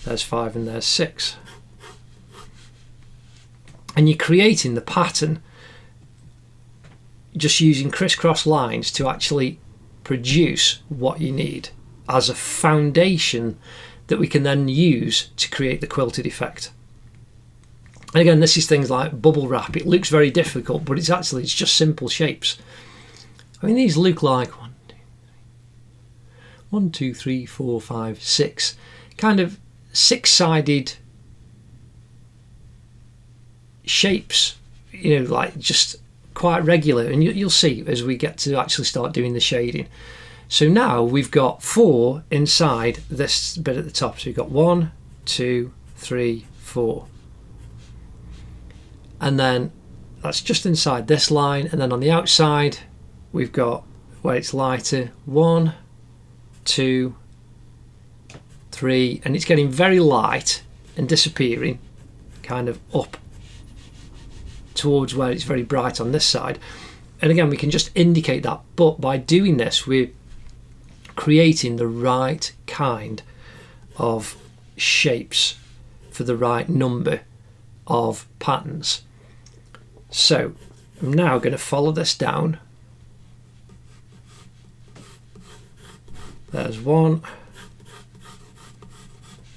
there's 5, and there's 6. And you're creating the pattern just using crisscross lines to actually produce what you need as a foundation that we can then use to create the quilted effect. And again, this is things like bubble wrap. It looks very difficult, but it's just simple shapes. I mean, these look like 1, 2, 3, 4, 5, 6, kind of 6-sided shapes, you know, like just quite regular. And you'll see as we get to actually start doing the shading. So now we've got 4 inside this bit at the top. So we've got 1, 2, 3, 4. And then that's just inside this line. And then on the outside, we've got where it's lighter, 1, 2, 3, and it's getting very light and disappearing kind of up towards where it's very bright on this side. And again, we can just indicate that, but by doing this, we're creating the right kind of shapes for the right number of patterns. So I'm now going to follow this down. There's 1,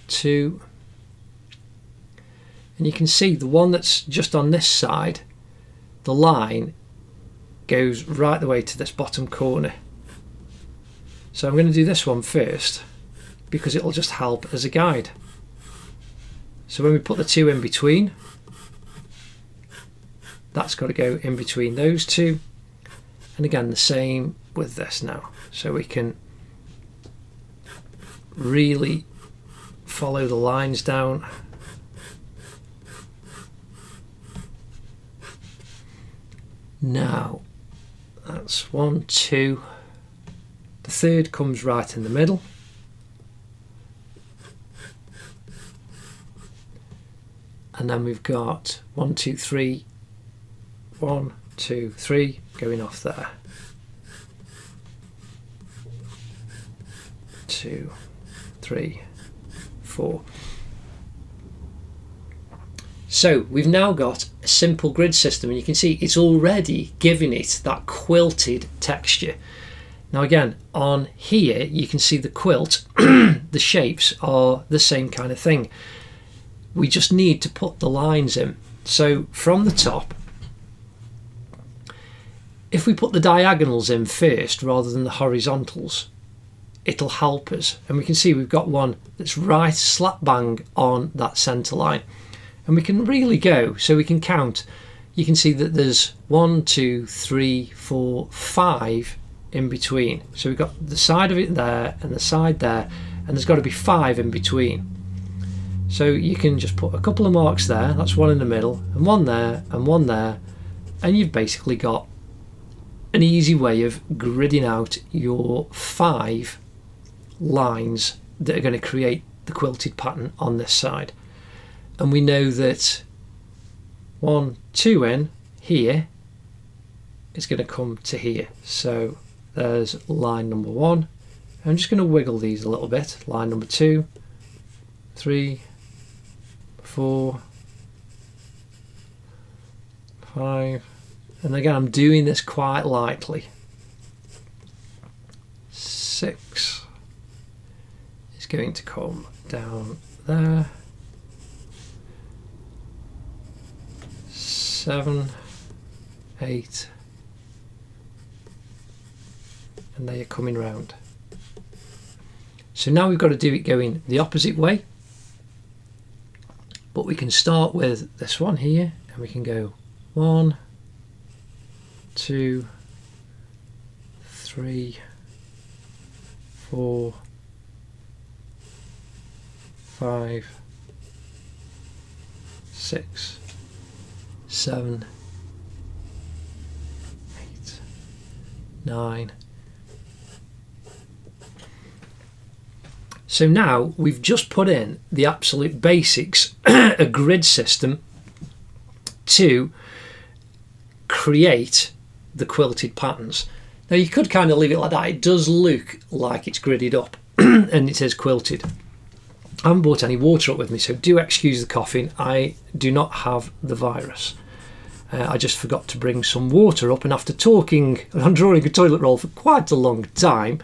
2, and you can see the one that's just on this side, the line goes right the way to this bottom corner. So I'm going to do this one first because it'll just help as a guide. So when we put the 2 in between, that's got to go in between those 2, and again the same with this now, so we can really follow the lines down. Now that's 1, 2, the 3rd comes right in the middle, and then we've got 1, 2, 3, 1, 2, 3 going off there. 2, 3, 4. So we've now got a simple grid system, and you can see it's already giving it that quilted texture. Now again, on here you can see the quilt, the shapes are the same kind of thing. We just need to put the lines in. So from the top, if we put the diagonals in first rather than the horizontals, it'll help us. And we can see we've got one that's right slap bang on that centre line. And we can really go, so we can count. You can see that there's 1, 2, 3, 4, 5 in between. So we've got the side of it there and the side there, and there's got to be 5 in between. So you can just put a couple of marks there, that's one in the middle, and one there, and you've basically got an easy way of gridding out your 5 lines that are going to create the quilted pattern on this side. And we know that 1, 2 in here is going to come to here. So there's line number 1. I'm just going to wiggle these a little bit. Line number 2, 3, 4, 5. And again, I'm doing this quite lightly. 6 is going to come down there. 7, 8, and they are coming round. So now we've got to do it going the opposite way, but we can start with this one here, and we can go 1, 2, 3, 4, 5, 6, 7, 8, 9. So now we've just put in the absolute basics, a grid system to create the quilted patterns. Now you could kind of leave it like that. It does look like it's gridded up and it says quilted. I haven't brought any water up with me, so do excuse the coughing. I do not have the virus. I just forgot to bring some water up, and after talking and drawing a toilet roll for quite a long time,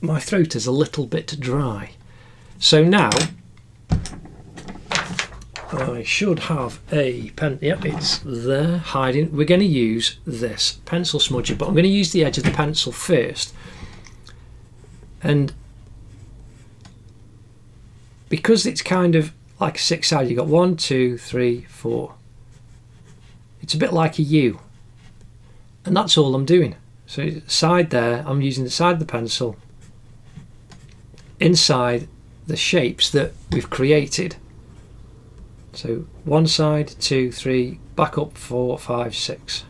my throat is a little bit dry. So now I should have a pen. Yep, it's there hiding. We're going to use this pencil smudger, but I'm going to use the edge of the pencil first. And because it's kind of like a 6-sided, you've got 1, 2, 3, 4. It's a bit like a U. And that's all I'm doing. So side there, I'm using the side of the pencil inside the shapes that we've created. So one side, 2, 3, back up 4, 5, 6.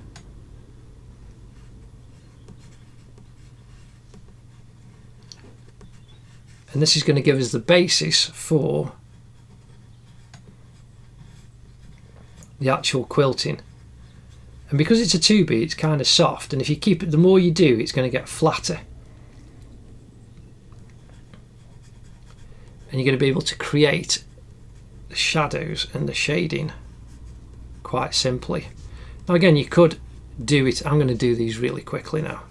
And this is going to give us the basis for the actual quilting. And because it's a 2B, it's kind of soft, and if you keep it, the more you do, it's going to get flatter. And you're going to be able to create the shadows and the shading quite simply. Now again, you could do it, I'm going to do these really quickly now,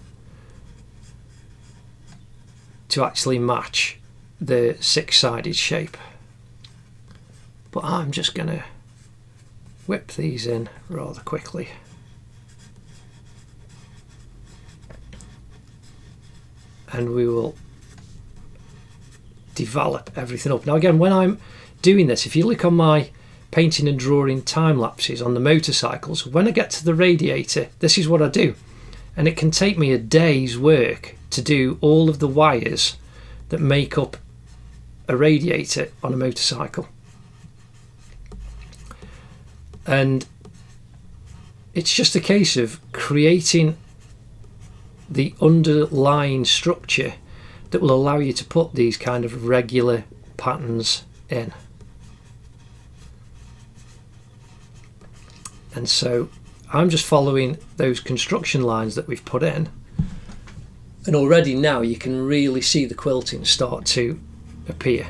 to actually match the 6-sided shape. But I'm just going to whip these in rather quickly. And we will develop everything up. Now again, when I'm doing this, if you look on my painting and drawing time lapses on the motorcycles, when I get to the radiator, this is what I do. And it can take me a day's work to do all of the wires that make up a radiator on a motorcycle. And it's just a case of creating the underlying structure that will allow you to put these kind of regular patterns in. And so I'm just following those construction lines that we've put in, And already now you can really see the quilting start to appear.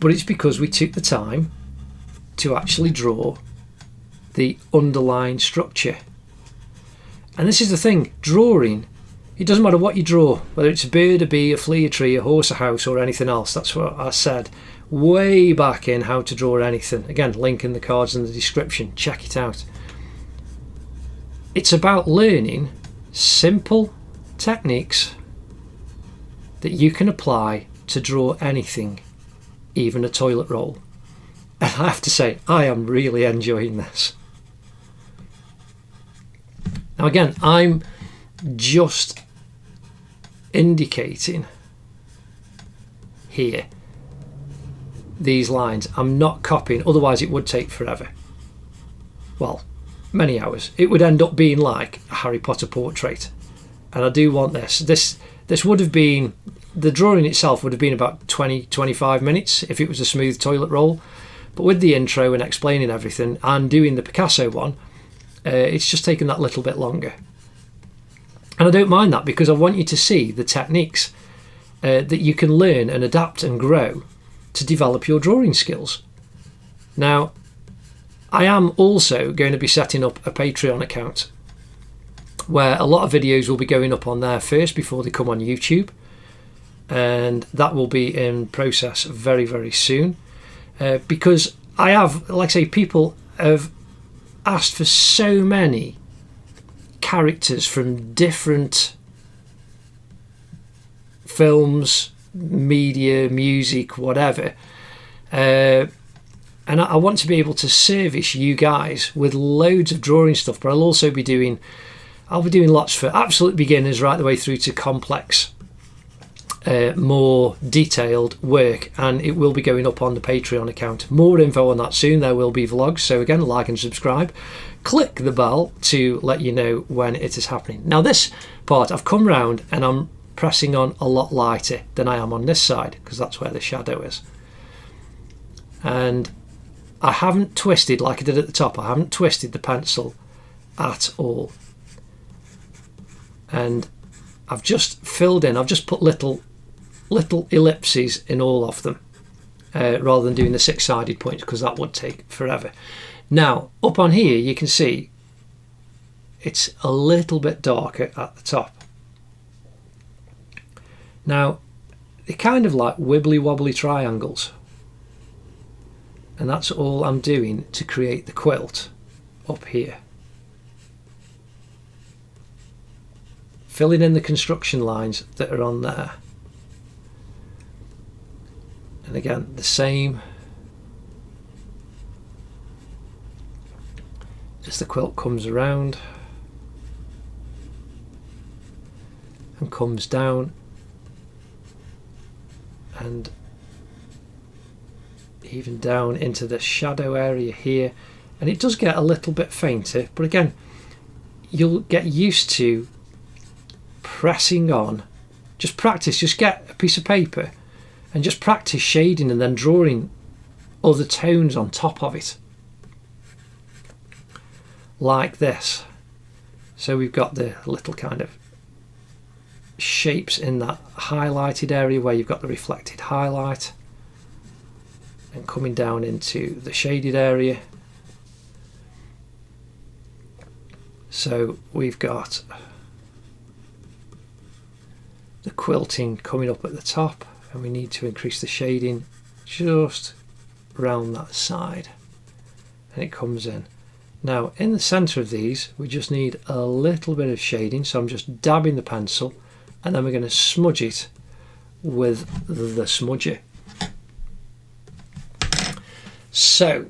But it's because we took the time to actually draw the underlying structure. And this is the thing, drawing, it doesn't matter what you draw, whether it's a bird, a bee, a flea, a tree, a horse, a house, or anything else. That's what I said way back in How to Draw Anything. Again, link in the cards in the description, check it out. It's about learning simple techniques that you can apply to draw anything, even a toilet roll. And I have to say, I am really enjoying this. Now again, I'm just indicating here these lines. I'm not copying, otherwise it would take forever. Well, many hours. It would end up being like a Harry Potter portrait. And I do want this. This would have been, the drawing itself would have been about 20-25 minutes if it was a smooth toilet roll. But with the intro and explaining everything and doing the Picasso one, it's just taken that little bit longer. And I don't mind that, because I want you to see the techniques that you can learn and adapt and grow to develop your drawing skills. Now, I am also going to be setting up a Patreon account where a lot of videos will be going up on there first before they come on YouTube, and that will be in process very, very soon, because I have, like I say, people have asked for so many characters from different films, media, music, whatever, and I want to be able to service you guys with loads of drawing stuff. But I'll be doing lots for absolute beginners right the way through to complex, more detailed work, and it will be going up on the Patreon account. More info on that soon. There will be vlogs, so again, like and subscribe, click the bell to let you know when it is happening. Now this part I've come round and I'm pressing on a lot lighter than I am on this side, because that's where the shadow is, and I haven't twisted like I did at the top. I haven't twisted the pencil at all, and I've just filled in, I've just put little ellipses in all of them, rather than doing the six-sided points, because that would take forever. Now up on here you can see it's a little bit darker at the top. Now they're kind of like wibbly wobbly triangles, and that's all I'm doing to create the quilt up here. Filling in the construction lines that are on there. And again, the same as the quilt comes around and comes down and even down into the shadow area here, and it does get a little bit fainter, but again, you'll get used to pressing on. Just practice, just get a piece of paper and just practice shading and then drawing other tones on top of it, like this. So we've got the little kind of shapes in that highlighted area where you've got the reflected highlight, and coming down into the shaded area. So we've got the quilting coming up at the top, and we need to increase the shading just round that side, and it comes in. Now in the center of these we just need a little bit of shading, so I'm just dabbing the pencil, and then we're going to smudge it with the smudger. So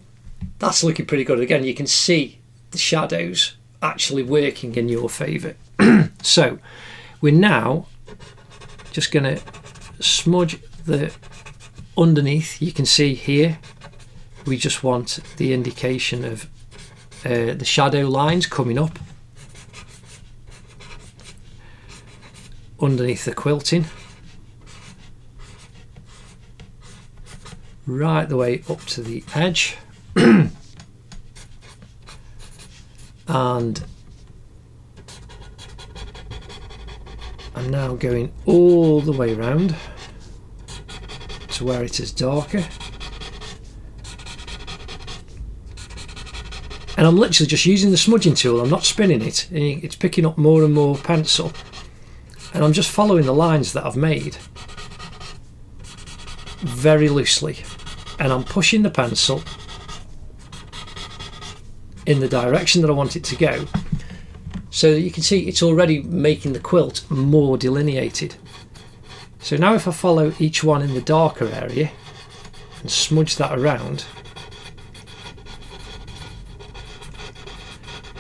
that's looking pretty good. Again, you can see the shadows actually working in your favour. So we're now just going to smudge the underneath. You can see here we just want the indication of the shadow lines coming up underneath the quilting, right the way up to the edge. And I'm now going all the way around to where it is darker. And I'm literally just using the smudging tool, I'm not spinning it, and it's picking up more and more pencil. And I'm just following the lines that I've made very loosely. And I'm pushing the pencil in the direction that I want it to go, so that you can see it's already making the quilt more delineated. So now if I follow each one in the darker area and smudge that around,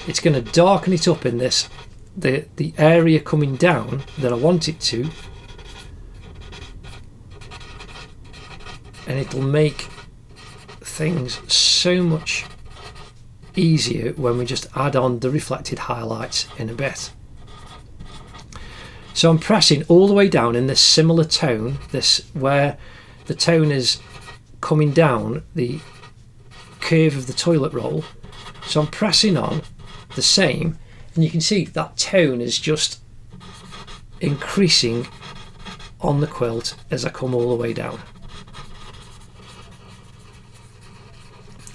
it's going to darken it up in this, the area coming down that I want it to, and it'll make things so much easier when we just add on the reflected highlights in a bit. So I'm pressing all the way down in this similar tone, this where the tone is coming down the curve of the toilet roll. So I'm pressing on the same, and you can see that tone is just increasing on the quilt as I come all the way down.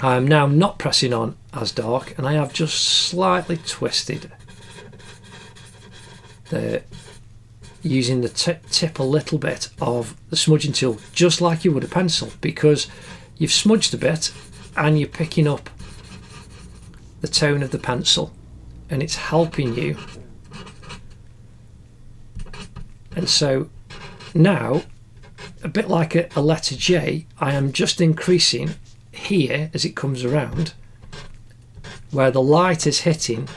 I am now not pressing on as dark, and I have just slightly twisted using the tip a little bit of the smudging tool, just like you would a pencil, because you've smudged a bit and you're picking up the tone of the pencil, and it's helping you. And so now, a bit like a letter J, I am just increasing here as it comes around where the light is hitting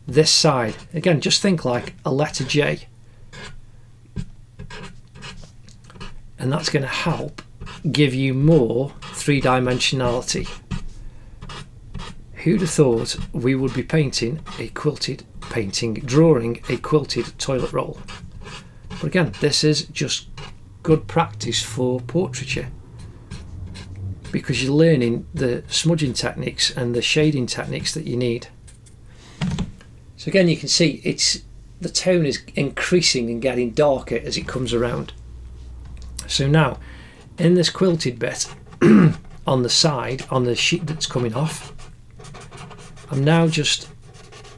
this side. Again, just think like a letter J, and that's going to help give you more three-dimensionality. Who'd have thought we would be drawing a quilted toilet roll? But again, this is just good practice for portraiture, because you're learning the smudging techniques and the shading techniques that you need. So again, you can see the tone is increasing and getting darker as it comes around. So now, in this quilted bit on the side, on the sheet that's coming off, I'm now just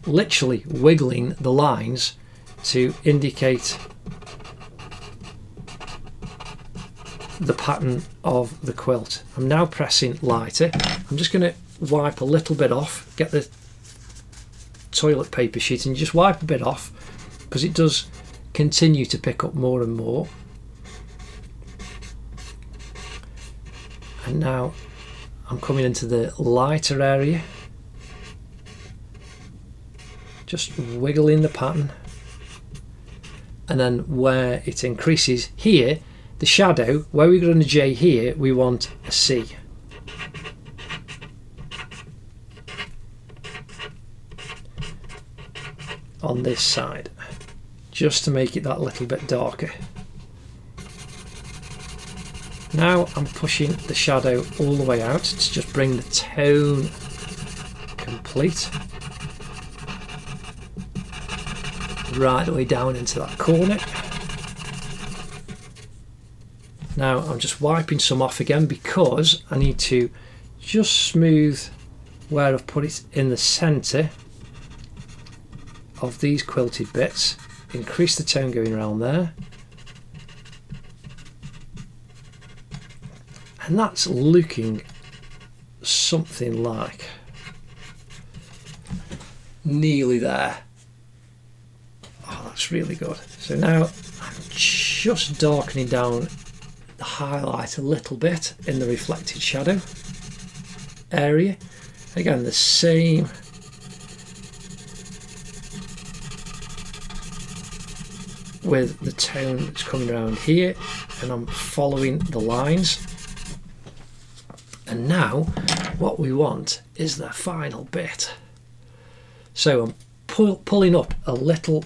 literally wiggling the lines to indicate the pattern of the quilt. I'm now pressing lighter. I'm just going to wipe a little bit off, get the toilet paper sheet and just wipe a bit off, because it does continue to pick up more and more. And now I'm coming into the lighter area, just wiggling the pattern, and then where it increases here, the shadow, where we've got a J here, we want a C. On this side, just to make it that little bit darker. Now I'm pushing the shadow all the way out to just bring the tone complete, right the way down into that corner. Now I'm just wiping some off again, because I need to just smooth where I've put it in the centre of these quilted bits, increase the tone going around there, and that's looking something like nearly there. Oh, that's really good. So now I'm just darkening down the highlight a little bit in the reflected shadow area. Again, the same with the tone that's coming around here, and I'm following the lines. And now what we want is the final bit. So I'm pulling up a little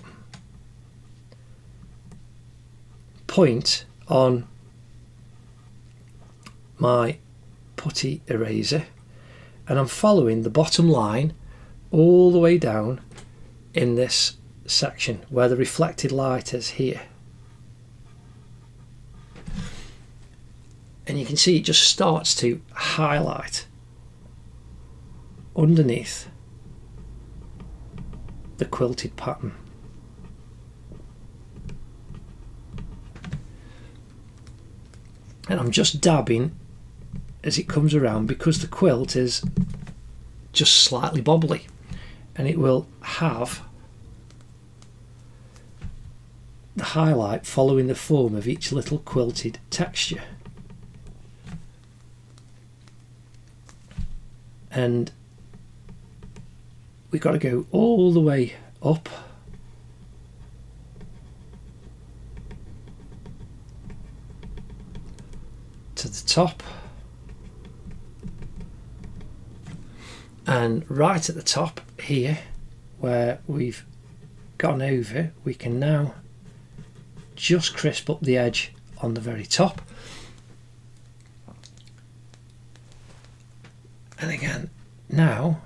point on my putty eraser, and I'm following the bottom line all the way down in this section where the reflected light is here. And you can see it just starts to highlight underneath the quilted pattern. And I'm just dabbing as it comes around because the quilt is just slightly bobbly, and it will have the highlight following the form of each little quilted texture. And we've got to go all the way up to the top, and right at the top here where we've gone over, we can now just crisp up the edge on the very top. And again, now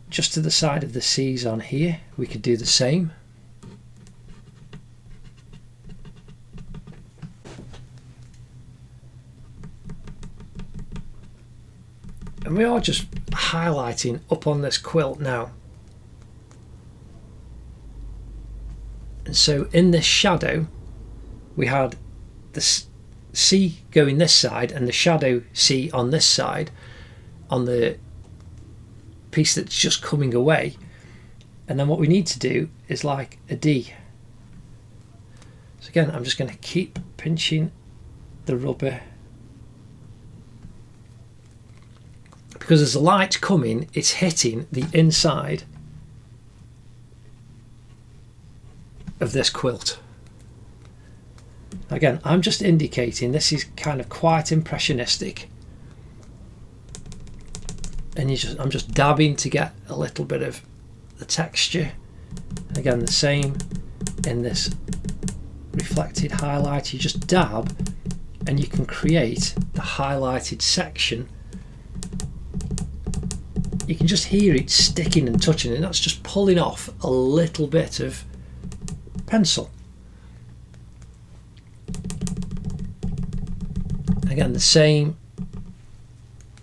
just to the side of the C's on here, we could do the same. And we are just highlighting up on this quilt now. And so in this shadow, we had the C going this side and the shadow C on this side, on the piece that's just coming away. And then what we need to do is like a D. So again, I'm just going to keep pinching the rubber, because as the light's coming, it's hitting the inside of this quilt. Again, I'm just indicating this is kind of quite impressionistic, and I'm just dabbing to get a little bit of the texture. Again, the same in this reflected highlight, you just dab and you can create the highlighted section. You can just hear it sticking and touching, and that's just pulling off a little bit of pencil. Again, the same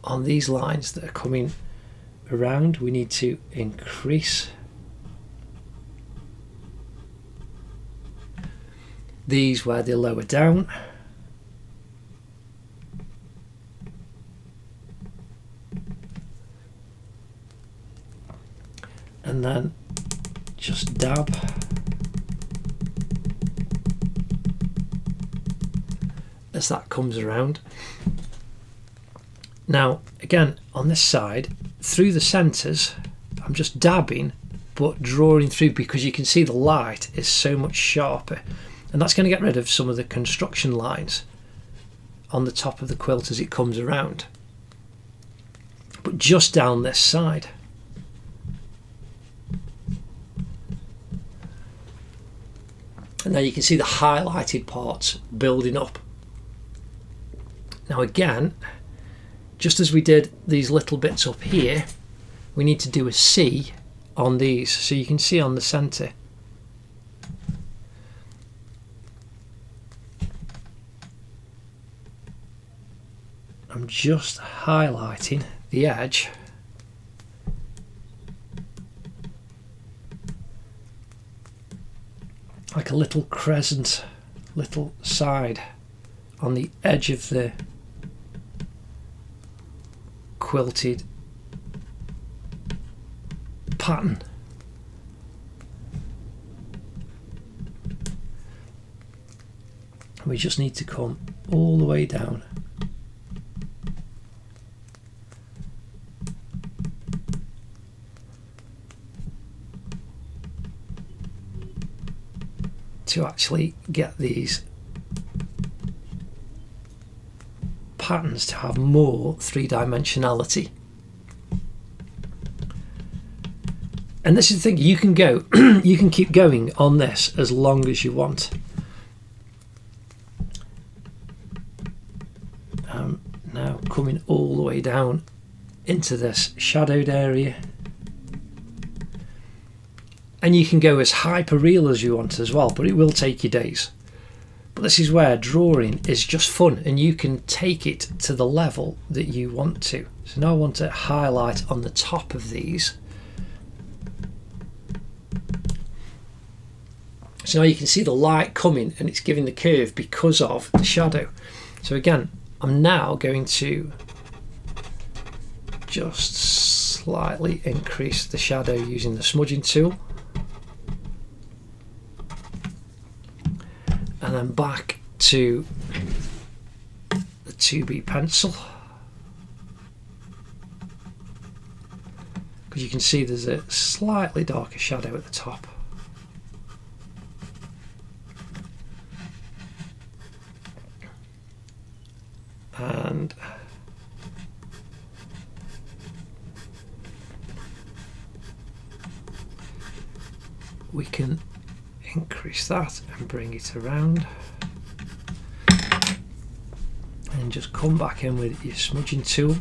on these lines that are coming around. We need to increase these where they're lower down. And then just dab. As that comes around. Now again, on this side, through the centres, I'm just dabbing but drawing through, because you can see the light is so much sharper, and that's going to get rid of some of the construction lines on the top of the quilt as it comes around. But just down this side. And now you can see the highlighted parts building up. Now again, just as we did these little bits up here, we need to do a C on these. So you can see on the centre. I'm just highlighting the edge. Like a little crescent, little side on the edge of the quilted pattern. We just need to come all the way down to actually get these patterns to have more three-dimensionality. And this is the thing, you can go you can keep going on this as long as you want. Now coming all the way down into this shadowed area, And you can go as hyper real as you want as well, but it will take you days. But this is where drawing is just fun, and you can take it to the level that you want to. So now I want to highlight on the top of these. So now you can see the light coming, and it's giving the curve because of the shadow. So again, I'm now going to just slightly increase the shadow using the smudging tool. And then back to the 2B pencil, because you can see there's a slightly darker shadow at the top. And we can increase that and bring it around, and just come back in with your smudging tool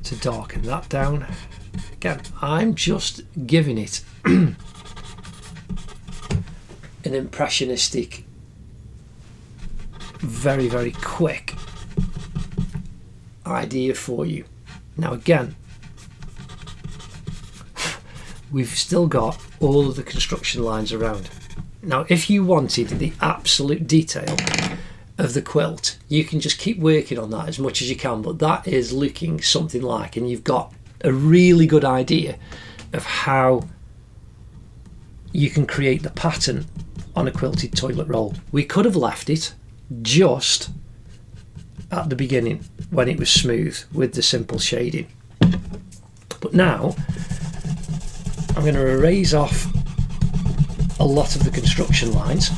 to darken that down. Again, I'm just giving it an impressionistic, very, very quick idea for you. Now again, we've still got all of the construction lines around. Now, if you wanted the absolute detail of the quilt, you can just keep working on that as much as you can, but that is looking something like, and you've got a really good idea of how you can create the pattern on a quilted toilet roll. We could have left it just at the beginning when it was smooth with the simple shading. But now I'm going to erase off a lot of the construction lines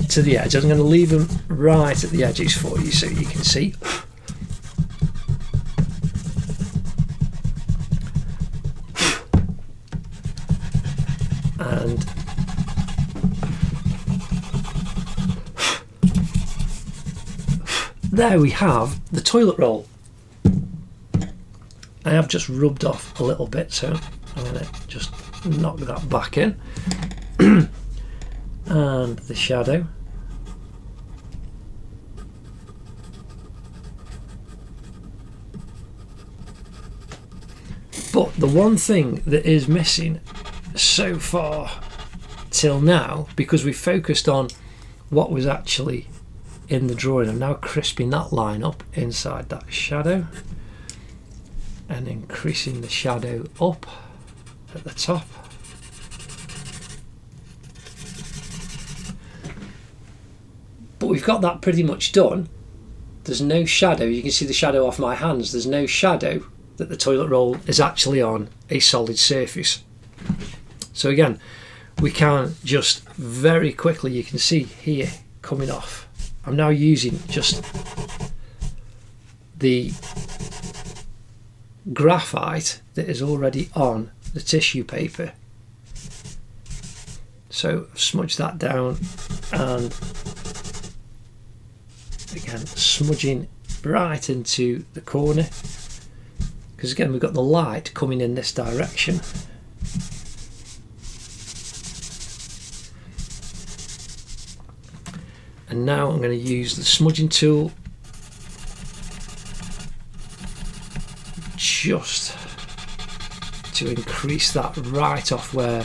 to the edge. I'm going to leave them right at the edges for you so you can see. And there we have the toilet roll. I have just rubbed off a little bit, so I'm going to just knock that back in. And the shadow. But the one thing that is missing so far till now, because we focused on what was actually in the drawing, I'm now crisping that line up inside that shadow and increasing the shadow up at the top. But we've got that pretty much done. There's no shadow. You can see the shadow off my hands. There's no shadow that the toilet roll is actually on a solid surface. So again, we can just very quickly, you can see here coming off. I'm now using just the graphite that is already on the tissue paper. So smudge that down, and again smudging right into the corner, because again we've got the light coming in this direction. And now I'm going to use the smudging tool just to increase that right off where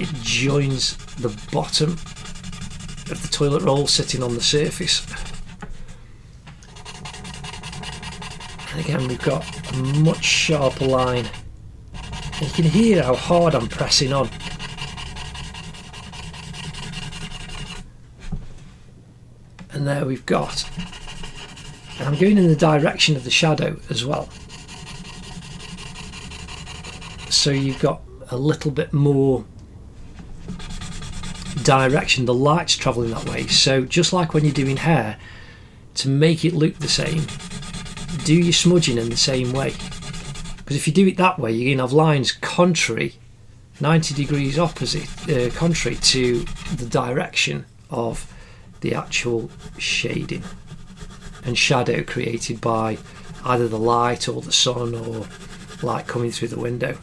it joins the bottom of the toilet roll sitting on the surface. And again we've got a much sharper line. And you can hear how hard I'm pressing on. And there we've got, and I'm going in the direction of the shadow as well, so you've got a little bit more direction, the light's travelling that way. So just like when you're doing hair, to make it look the same, do your smudging in the same way, because if you do it that way you're going to have lines contrary, 90 degrees opposite, contrary to the direction of the actual shading and shadow created by either the light or the sun or light coming through the window.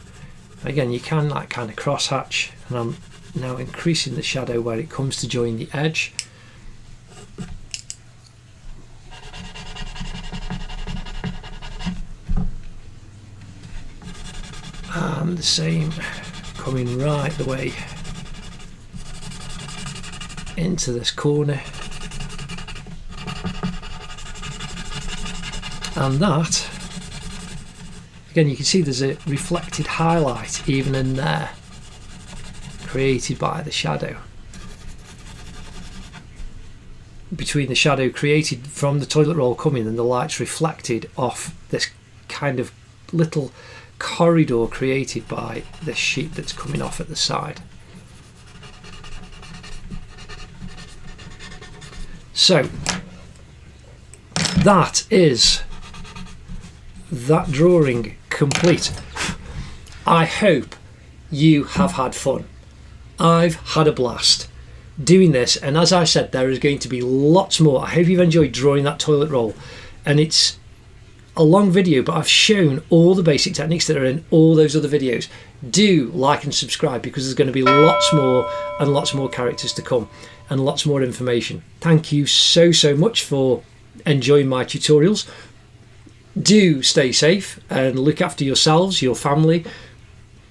Again, you can like kind of cross hatch, and I'm now increasing the shadow where it comes to join the edge. And the same coming right the way into this corner. And that, again, you can see there's a reflected highlight even in there, created by the shadow. Between the shadow created from the toilet roll coming and the light's reflected off this kind of little corridor created by this sheet that's coming off at the side. So that is that drawing complete. I hope you have had fun. I've had a blast doing this, and as I said, there is going to be lots more. I hope you've enjoyed drawing that toilet roll, and it's a long video, but I've shown all the basic techniques that are in all those other videos. Do like and subscribe, because there's going to be lots more and lots more characters to come and lots more information. Thank you so much for enjoying my tutorials. Do stay safe and look after yourselves, your family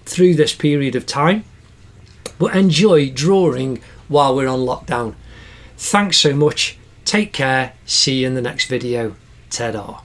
through this period of time, but enjoy drawing while we're on lockdown. Thanks so much. Take care. See you in the next video. Ta-da.